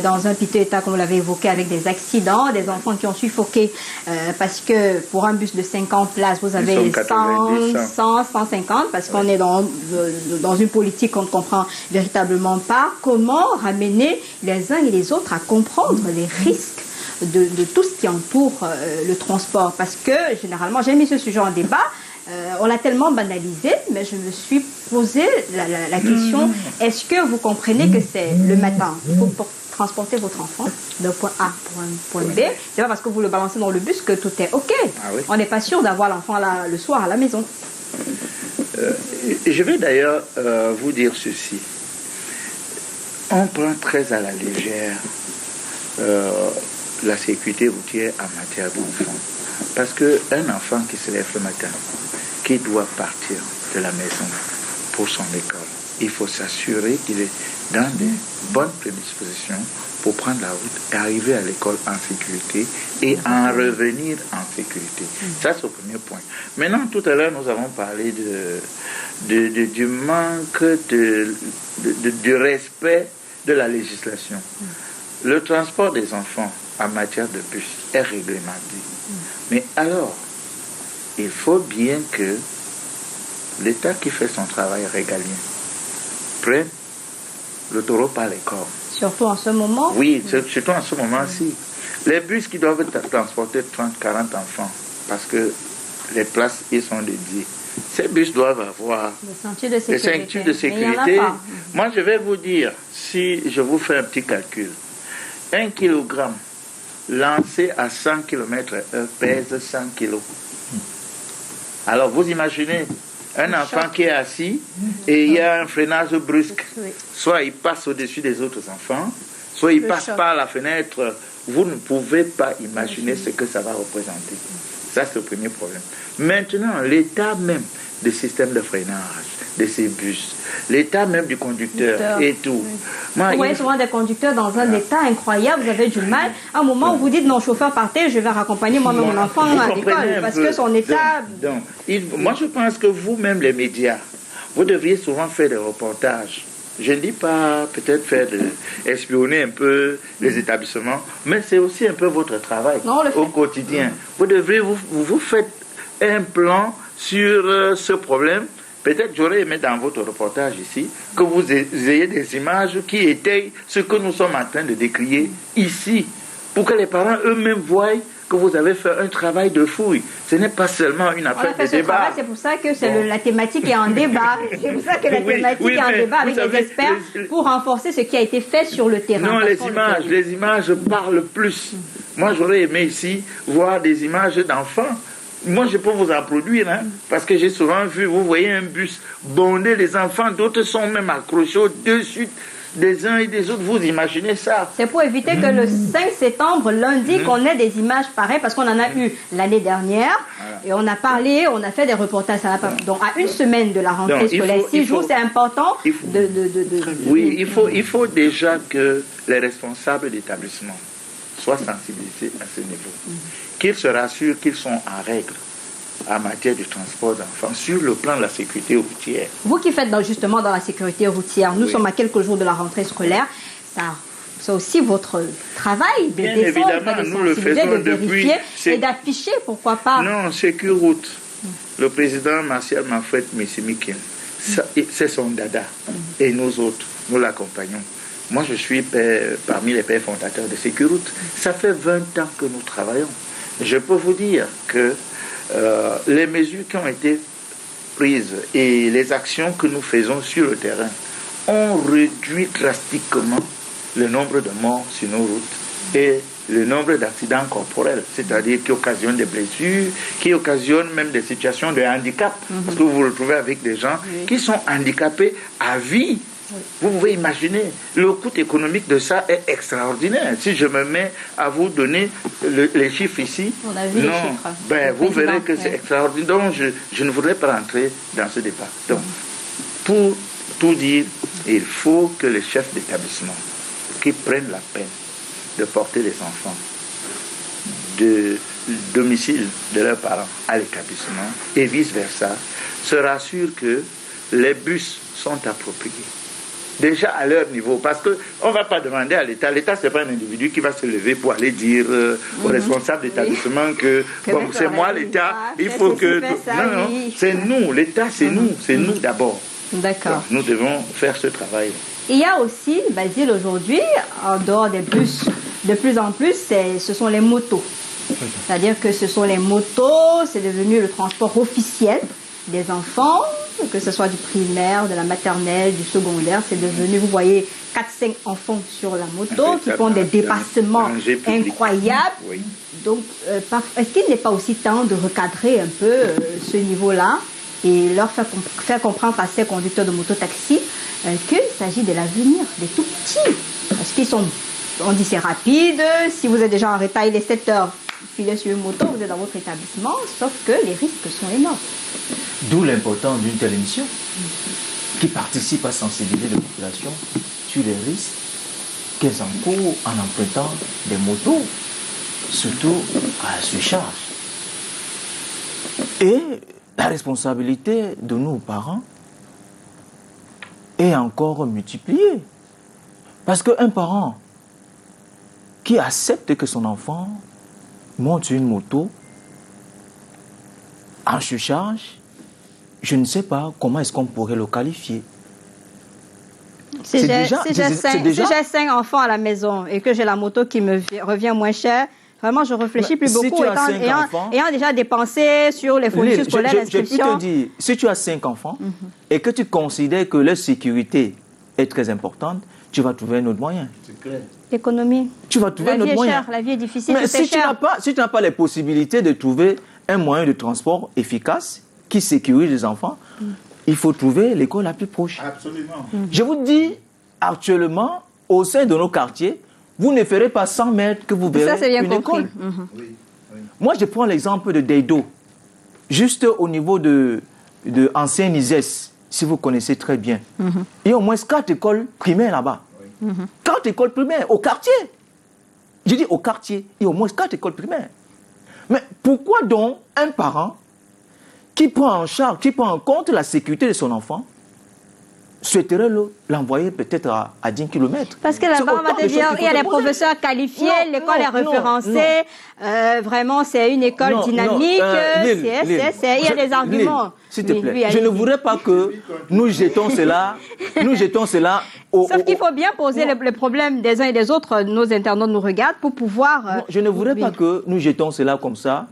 dans un piteux état, comme vous l'avez évoqué, avec des accidents, des enfants qui ont suffoqué parce que pour un bus de 50 places, vous avez 150, parce qu'on est dans une politique qu'on ne comprend véritablement pas. Comment ramener les uns et les autres à comprendre les risques de tout ce qui entoure le transport? Parce que, généralement, j'ai mis ce sujet en débat, on l'a tellement banalisé, mais je me suis posé la question, est-ce que vous comprenez que c'est le matin, il faut transporter votre enfant d'un point A pour un point B, c'est pas parce que vous le balancez dans le bus que tout est OK. On n'est pas sûr d'avoir l'enfant le soir à la maison. Je vais d'ailleurs vous dire ceci. On prend très à la légère la sécurité routière en matière d'enfants. Parce qu'un enfant qui se lève le matin, qui doit partir de la maison pour son école, il faut s'assurer qu'il est dans de bonnes prédispositions pour prendre la route et arriver à l'école en sécurité et en revenir en sécurité. Ça, c'est le premier point. Maintenant, tout à l'heure, nous avons parlé du manque du respect de la législation. Le transport des enfants en matière de bus est réglementé. Mais alors, il faut bien que l'État qui fait son travail régalien prenne le taureau par les cornes. Surtout en ce moment? Oui, surtout en ce moment-ci. Les bus qui doivent transporter 30-40 enfants, parce que les places y sont dédiées, ces bus doivent avoir des ceintures de sécurité. Moi, je vais vous dire, si je vous fais un petit calcul, 1 kilogramme lancé à 100 km/h pèse 100 kg. Alors, vous imaginez un enfant qui est assis et il y a un freinage brusque. Soit il passe au-dessus des autres enfants, soit il passe par la fenêtre. Vous ne pouvez pas imaginer ce que ça va représenter. Ça, c'est le premier problème. Maintenant, l'état même des systèmes de freinage, de ces bus, l'état même du conducteur et tout. Moi, vous voyez souvent des conducteurs dans un état incroyable, vous avez du mal. À un moment où vous dites, non, chauffeur, partez, je vais raccompagner moi-même mon enfant à l'école, parce que son état... moi, je pense que vous-même, les médias, vous devriez souvent faire des reportages. Je ne dis pas peut-être espionner un peu les établissements, mais c'est aussi un peu votre travail au quotidien. Vous devriez, vous faites un plan sur ce problème. Peut-être j'aurais aimé dans votre reportage ici que vous ayez des images qui étayent ce que nous sommes en train de décrire ici, pour que les parents eux-mêmes voient que vous avez fait un travail de fouille. Ce n'est pas seulement une affaire de débat. C'est pour ça que la thématique est en débat. C'est pour ça que la thématique est en débat avec les experts pour renforcer ce qui a été fait sur le terrain. Non, les images parlent plus. Moi, j'aurais aimé ici voir des images d'enfants. Moi, je peux vous en produire, parce que j'ai souvent vu, vous voyez un bus bondé, les enfants, d'autres sont même accrochés au-dessus des uns et des autres. Vous imaginez ça? C'est pour éviter que le 5 septembre, lundi, qu'on ait des images pareilles, parce qu'on en a eu l'année dernière, et on a parlé, on a fait des reportages. Donc, à une semaine de la rentrée scolaire, 6 jours, c'est important Oui, il faut déjà que les responsables d'établissement soient sensibilisés à ce niveau. Qu'ils se rassurent qu'ils sont en règle en matière de transport d'enfants sur le plan de la sécurité routière. Vous qui faites justement dans la sécurité routière, nous sommes à quelques jours de la rentrée scolaire, c'est aussi votre travail de descendre, de nous le faisons de vérifier et d'afficher, pourquoi pas. Non, Sécuroute, le président Martial Manfred Messimikin, c'est son dada. Et nous autres, nous l'accompagnons. Moi, je suis parmi les pères fondateurs de Sécuroute. Ça fait 20 ans que nous travaillons. Je peux vous dire que les mesures qui ont été prises et les actions que nous faisons sur le terrain ont réduit drastiquement le nombre de morts sur nos routes et le nombre d'accidents corporels, c'est-à-dire qui occasionnent des blessures, qui occasionnent même des situations de handicap. Parce que vous vous retrouvez avec des gens qui sont handicapés à vie. Vous pouvez imaginer, le coût économique de ça est extraordinaire. Si je me mets à vous donner les chiffres ici, on a vu les chiffres. Vous verrez que c'est extraordinaire. Donc, je ne voudrais pas rentrer dans ce débat. Donc, pour tout dire, il faut que les chefs d'établissement qui prennent la peine de porter les enfants de domicile de leurs parents à l'établissement et vice-versa, se rassurent que les bus sont appropriés. Déjà à leur niveau, parce qu'on ne va pas demander à l'État. L'État, ce n'est pas un individu qui va se lever pour aller dire aux responsables d'établissement que bon, c'est moi l'État, il faut que... Non, c'est nous, l'État, c'est nous d'abord. D'accord. Nous devons faire ce travail. Il y a aussi, Basile, aujourd'hui, en dehors des bus, de plus en plus, ce sont les motos. C'est-à-dire que ce sont les motos, c'est devenu le transport officiel des enfants, que ce soit du primaire, de la maternelle, du secondaire, c'est devenu, vous voyez, 4-5 enfants sur la moto qui font des dépassements incroyables. Oui. Donc, est-ce qu'il n'est pas aussi temps de recadrer un peu ce niveau-là et leur faire comprendre à ces conducteurs de moto-taxi qu'il s'agit de l'avenir des tout petits? Parce qu'ils sont, on dit c'est rapide, si vous êtes déjà en retard, il est 7 heures, filez sur une moto, vous êtes dans votre établissement, sauf que les risques sont énormes. D'où l'importance d'une telle émission qui participe à sensibiliser les populations sur les risques qu'elles encourent en empruntant des motos, surtout à la surcharge. Et la responsabilité de nos parents est encore multipliée. Parce qu'un parent qui accepte que son enfant monte sur une moto en surcharge, je ne sais pas comment est-ce qu'on pourrait le qualifier. Si j'ai 5 enfants à la maison et que j'ai la moto qui me revient moins cher, vraiment je réfléchis plus beaucoup. Ayant déjà dépensé sur les fournitures scolaires, l'inscription. Je peux te dire, si tu as 5 enfants et que tu considères que leur sécurité est très importante, tu vas trouver un autre moyen. C'est clair. L'économie. Tu vas trouver un autre moyen. La vie est difficile, mais si tu n'as pas les possibilités de trouver un moyen de transport efficace qui sécurise les enfants, il faut trouver l'école la plus proche. Absolument. Je vous dis, actuellement, au sein de nos quartiers, vous ne ferez pas 100 mètres que vous verrez une école. Oui. Moi, je prends l'exemple de Deido, juste au niveau de ancien ISES, si vous connaissez très bien. Il y a au moins 4 écoles primaires là-bas. 4 écoles primaires au quartier. Je dis au quartier, il y a au moins 4 écoles primaires. Mais pourquoi donc un parent qui prend en charge, qui prend en compte la sécurité de son enfant, souhaiterait l'envoyer peut-être à 10 km? Parce que là-bas, on va te dire, il y a des professeurs qualifiés, l'école est référencée, vraiment, c'est une école dynamique, il y a des arguments. S'il te plaît, je ne voudrais pas que nous jetons cela, Sauf qu'il faut bien poser les problèmes des uns et des autres, nos internautes nous regardent, pour pouvoir... je ne voudrais pas que nous jetons cela comme ça,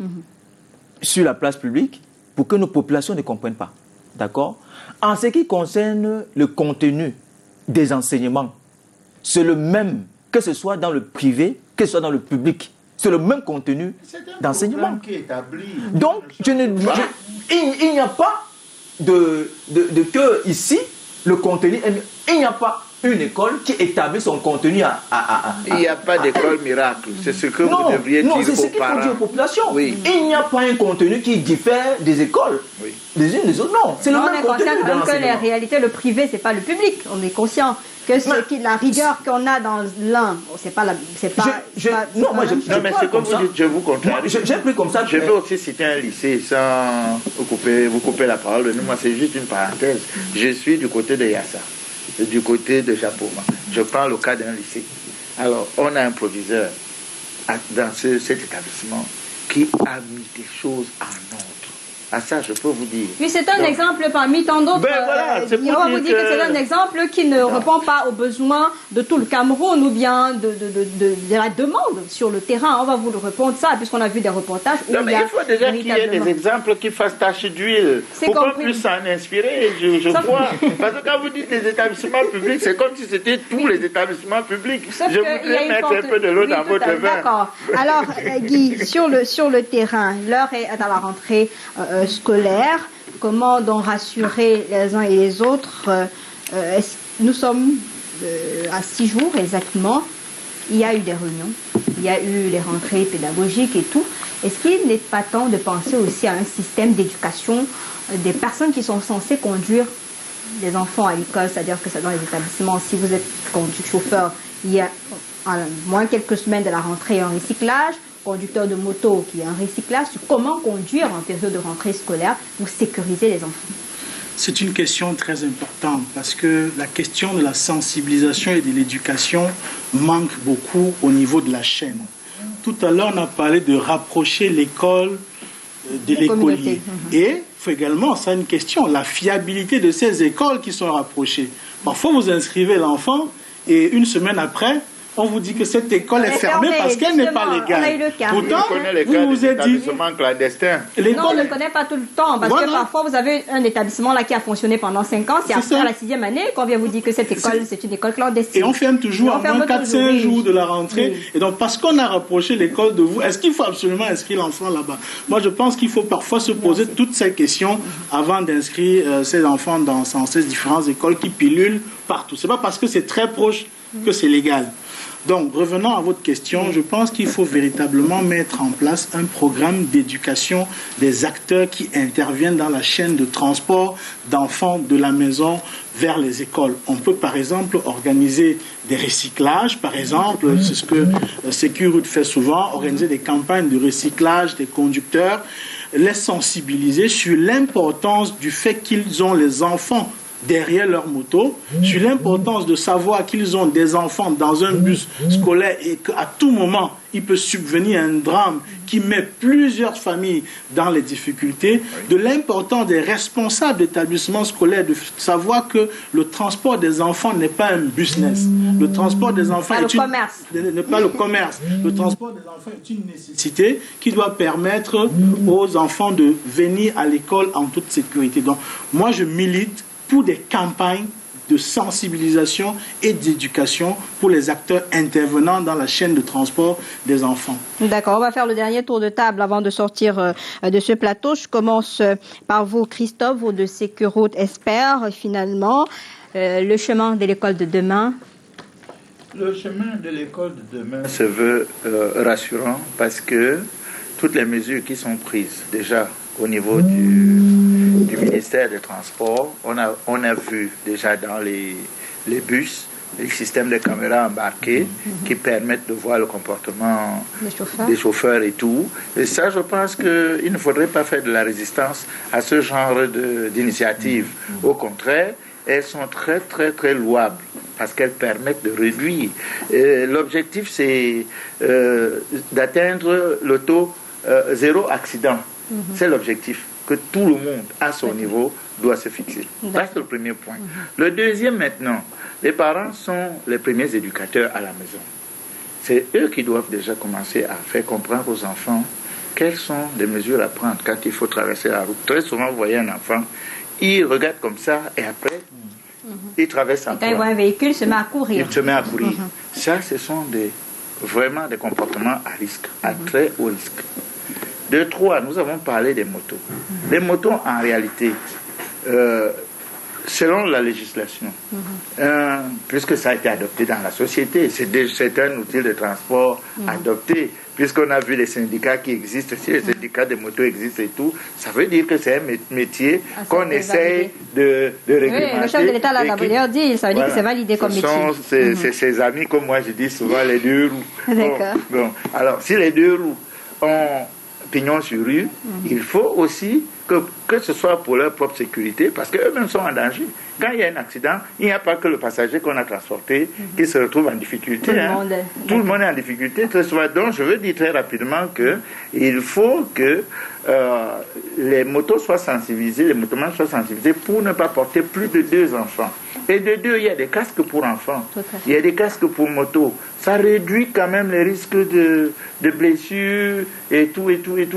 sur la place publique, pour que nos populations ne comprennent pas. D'accord? En ce qui concerne le contenu des enseignements, c'est le même, que ce soit dans le privé, que ce soit dans le public. C'est le même contenu d'enseignement. Donc, il n'y a pas de que ici, le contenu, il n'y a pas. une école qui établit son contenu Il n'y a pas d'école miracle. C'est ce que vous devriez dire aux parents. Non, c'est ce qu'il faut dire aux populations. Oui. Il n'y a pas un contenu qui diffère des écoles, des unes des autres. Non, c'est le même contenu. On est conscient que la réalité, le privé, c'est pas le public. On est conscient que la rigueur qu'on a dans l'un, c'est pas la... Non, mais c'est comme vous dites, je vous contrarie. J'ai pris comme ça. Je veux aussi citer un lycée sans vous couper la parole. Moi, c'est juste une parenthèse. Je suis du côté de Yassa, du côté de Japoma. Je parle au cas d'un lycée. Alors, on a un proviseur dans cet établissement qui a mis des choses en ordre. À ça, je peux vous dire. Oui, c'est un exemple parmi tant d'autres. On va vous dire que c'est un exemple qui ne répond pas aux besoins de tout le Cameroun ou bien de la demande sur le terrain. On va vous le répondre ça, puisqu'on a vu des reportages. Où il faut déjà qu'il y ait des exemples qui fassent tache d'huile. Pour qu'on puisse s'en inspirer, je crois. Parce que quand vous dites les établissements publics, c'est comme si c'était tous les établissements publics. Je voudrais mettre un peu de l'eau dans votre vin. D'accord. Alors, Guy, sur le terrain, l'heure est à la rentrée scolaire. Comment donc rassurer les uns et les autres? Nous sommes à 6 jours exactement. Il y a eu des réunions, il y a eu les rentrées pédagogiques et tout. Est-ce qu'il n'est pas temps de penser aussi à un système d'éducation des personnes qui sont censées conduire les enfants à l'école, c'est-à-dire que c'est dans les établissements, si vous êtes chauffeur, il y a à moins quelques semaines de la rentrée un recyclage, conducteur de moto qui est un recyclage, comment conduire en période de rentrée scolaire pour sécuriser les enfants? C'est une question très importante parce que la question de la sensibilisation et de l'éducation manque beaucoup au niveau de la chaîne. Tout à l'heure, on a parlé de rapprocher l'école de l'écolier. Et il faut également, c'est une question, la fiabilité de ces écoles qui sont rapprochées. Parfois, vous inscrivez l'enfant et une semaine après, on vous dit que cette école est fermée parce qu'elle n'est pas légale. Pourtant, vous vous êtes dit... clandestin. Non, on ne le connaît pas tout le temps. Parce que parfois, vous avez un établissement là qui a fonctionné pendant 5 ans. C'est après la 6e année qu'on vient vous dire que cette école, c'est une école clandestine. Et on ferme toujours à moins 4-5 jours de la rentrée. Oui. Et donc, parce qu'on a rapproché l'école de vous, est-ce qu'il faut absolument inscrire l'enfant là-bas? Moi, je pense qu'il faut parfois se poser toutes ces questions avant d'inscrire ces enfants dans ces différentes écoles qui pilulent partout. Ce n'est pas parce que c'est très proche que c'est légal. Donc, revenons à votre question, je pense qu'il faut véritablement mettre en place un programme d'éducation des acteurs qui interviennent dans la chaîne de transport d'enfants de la maison vers les écoles. On peut par exemple organiser des recyclages, par exemple, c'est ce que Sécurité fait souvent, organiser des campagnes de recyclage des conducteurs, les sensibiliser sur l'importance du fait qu'ils ont les enfants derrière leur moto, sur l'importance de savoir qu'ils ont des enfants dans un bus scolaire et qu'à tout moment, il peut subvenir un drame qui met plusieurs familles dans les difficultés, de l'importance des responsables d'établissements scolaires de savoir que le transport des enfants n'est pas un business. Le transport des enfants n'est pas le commerce. Le transport des enfants est une nécessité qui doit permettre aux enfants de venir à l'école en toute sécurité. Donc, moi, je milite pour des campagnes de sensibilisation et d'éducation pour les acteurs intervenant dans la chaîne de transport des enfants. D'accord, on va faire le dernier tour de table avant de sortir de ce plateau. Je commence par vous, Christophe, vous de Sécurité espère finalement le chemin de l'école de demain. Le chemin de l'école de demain se veut rassurant parce que toutes les mesures qui sont prises déjà au niveau du ministère des Transports, on a vu déjà dans les bus les systèmes de caméras embarquées qui permettent de voir le comportement des chauffeurs et tout. Et ça, je pense qu'il ne faudrait pas faire de la résistance à ce genre d'initiatives. Au contraire, elles sont très, très, très louables parce qu'elles permettent de réduire. L'objectif, c'est d'atteindre le taux zéro accident. C'est l'objectif que tout le monde, à son niveau, doit se fixer. Ça, c'est le premier point. Le deuxième, maintenant, les parents sont les premiers éducateurs à la maison. C'est eux qui doivent déjà commencer à faire comprendre aux enfants quelles sont les mesures à prendre quand il faut traverser la route. Très souvent, vous voyez un enfant, il regarde comme ça et après, il traverse en courant. Quand il voit un véhicule, il se met à courir. Il se met à courir. Ça, ce sont vraiment des comportements à risque, à très haut risque. 2, 3, nous avons parlé des motos. Les motos, en réalité, selon la législation, puisque ça a été adopté dans la société, c'est un outil de transport adopté, puisqu'on a vu les syndicats qui existent, si les syndicats de motos existent et tout, ça veut dire que c'est un métier qu'on essaye de réglementer. Oui, le chef de l'État l'a d'ailleurs dit, ça veut dire que c'est validé comme métier. C'est ses amis, comme moi je dis souvent, les deux roues. D'accord. Bon, alors, si les deux roues ont pignon sur rue, il faut aussi que ce soit pour leur propre sécurité, parce qu'eux-mêmes sont en danger. Quand il y a un accident, il n'y a pas que le passager qu'on a transporté qui se retrouve en difficulté. Tout le monde est en difficulté très souvent. Donc, je veux dire très rapidement qu'il faut que les motos soient sensibilisées, les motomans soient sensibilisés pour ne pas porter plus de 2 enfants. Et de 2, il y a des casques pour enfants. Il y a des casques pour moto. Ça réduit quand même les risques de blessures et tout.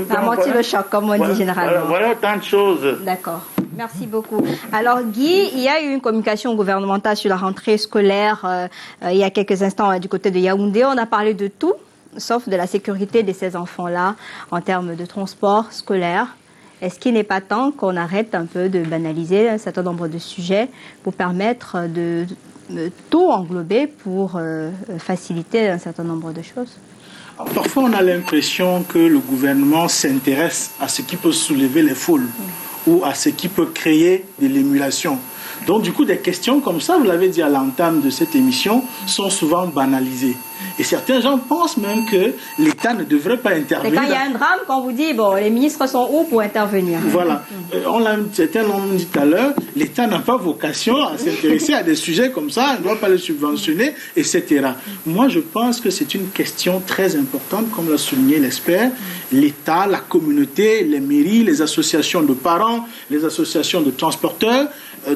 Ça amortit le choc, comme on dit généralement. Voilà tant de choses. D'accord. Merci beaucoup. Alors Guy, il y a eu une communication gouvernementale sur la rentrée scolaire il y a quelques instants du côté de Yaoundé. On a parlé de tout, sauf de la sécurité de ces enfants-là en termes de transport scolaire. Est-ce qu'il n'est pas temps qu'on arrête un peu de banaliser un certain nombre de sujets pour permettre de tout englober pour faciliter un certain nombre de choses? Parfois, on a l'impression que le gouvernement s'intéresse à ce qui peut soulever les foules ou à ce qui peut créer de l'émulation. Donc, du coup, des questions comme ça, vous l'avez dit à l'entame de cette émission, sont souvent banalisées. Et certains gens pensent même que l'État ne devrait pas intervenir. Et quand il y a un drame, quand vous dites, bon, les ministres sont où pour intervenir? Voilà. Certains l'ont dit tout à l'heure, l'État n'a pas vocation à s'intéresser à des sujets comme ça, on ne doit pas les subventionner, etc. Moi, je pense que c'est une question très importante, comme l'a souligné l'expert. L'État, la communauté, les mairies, les associations de parents, les associations de transporteurs,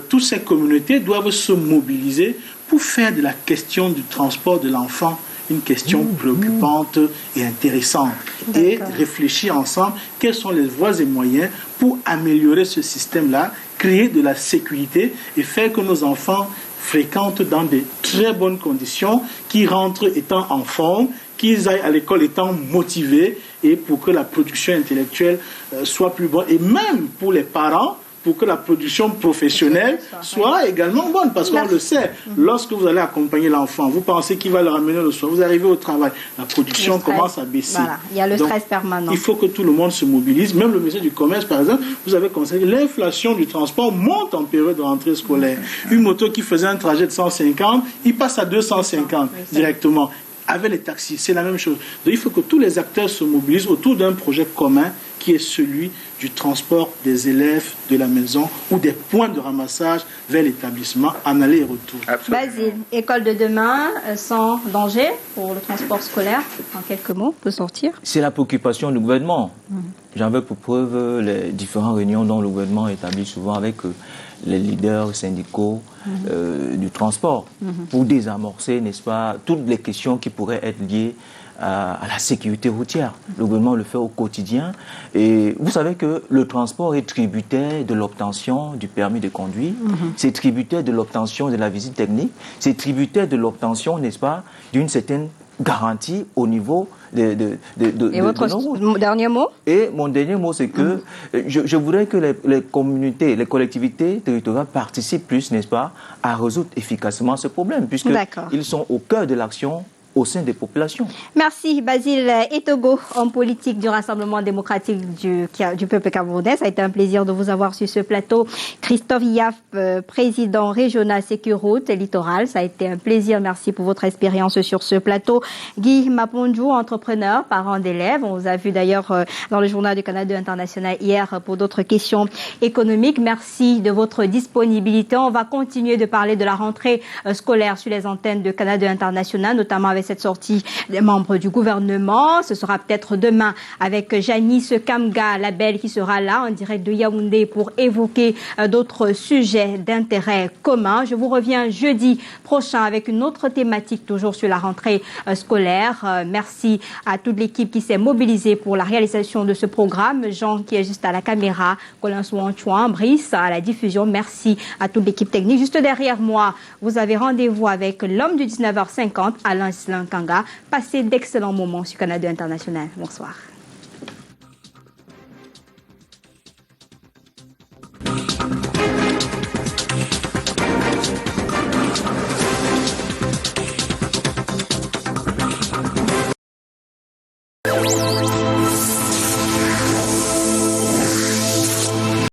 toutes ces communautés doivent se mobiliser pour faire de la question du transport de l'enfant une question préoccupante et intéressante. Et réfléchir ensemble quelles sont les voies et moyens pour améliorer ce système-là, créer de la sécurité et faire que nos enfants fréquentent dans de très bonnes conditions, qu'ils rentrent étant en forme, qu'ils aillent à l'école étant motivés et pour que la production intellectuelle soit plus bonne. Et même pour les parents, pour que la production professionnelle soit également bonne. Parce qu'on le sait, lorsque vous allez accompagner l'enfant, vous pensez qu'il va le ramener le soir, vous arrivez au travail, la production commence à baisser. Voilà. Il y a le stress permanent. Il faut que tout le monde se mobilise. Même le ministère du Commerce, par exemple, vous avez constaté l'inflation du transport monte en période de rentrée scolaire. Une moto qui faisait un trajet de 150, il passe à 250 directement. Avec les taxis, c'est la même chose. Donc il faut que tous les acteurs se mobilisent autour d'un projet commun qui est celui du transport des élèves de la maison ou des points de ramassage vers l'établissement en aller et retour. Basile, école de demain sans danger pour le transport scolaire, en quelques mots, peut sortir. C'est la préoccupation du gouvernement. J'en veux pour preuve les différentes réunions dont le gouvernement établit souvent avec les leaders syndicaux du transport pour désamorcer, n'est-ce pas, toutes les questions qui pourraient être liées à la sécurité routière. Le gouvernement le fait au quotidien. Et vous savez que le transport est tributaire de l'obtention du permis de conduire, c'est tributaire de l'obtention de la visite technique, c'est tributaire de l'obtention, n'est-ce pas, d'une certaine garantie au niveau Et votre dernier mot? Et mon dernier mot, c'est que je voudrais que les communautés, les collectivités territoriales participent plus, n'est-ce pas, à résoudre efficacement ce problème, puisqu'ils sont au cœur de l'action au sein des populations. Merci Basile Etogo, homme politique du Rassemblement démocratique du peuple camerounais. Ça a été un plaisir de vous avoir sur ce plateau. Christophe Yaf, président régional Sécurroute et Littoral. Ça a été un plaisir. Merci pour votre expérience sur ce plateau. Guy Maponjou, entrepreneur, parent d'élèves. On vous a vu d'ailleurs dans le journal du Canal 2 International hier pour d'autres questions économiques. Merci de votre disponibilité. On va continuer de parler de la rentrée scolaire sur les antennes de Canal 2 International, notamment avec cette sortie des membres du gouvernement. Ce sera peut-être demain avec Janice Kamga, la belle, qui sera là en direct de Yaoundé pour évoquer d'autres sujets d'intérêt commun. Je vous reviens jeudi prochain avec une autre thématique, toujours sur la rentrée scolaire. Merci à toute l'équipe qui s'est mobilisée pour la réalisation de ce programme. Jean qui est juste à la caméra, Colin Souan-Chouan, Brice à la diffusion. Merci à toute l'équipe technique. Juste derrière moi, vous avez rendez-vous avec l'homme du 19h50, Alain Kanga. Passez d'excellents moments sur Canal 2 International. Bonsoir.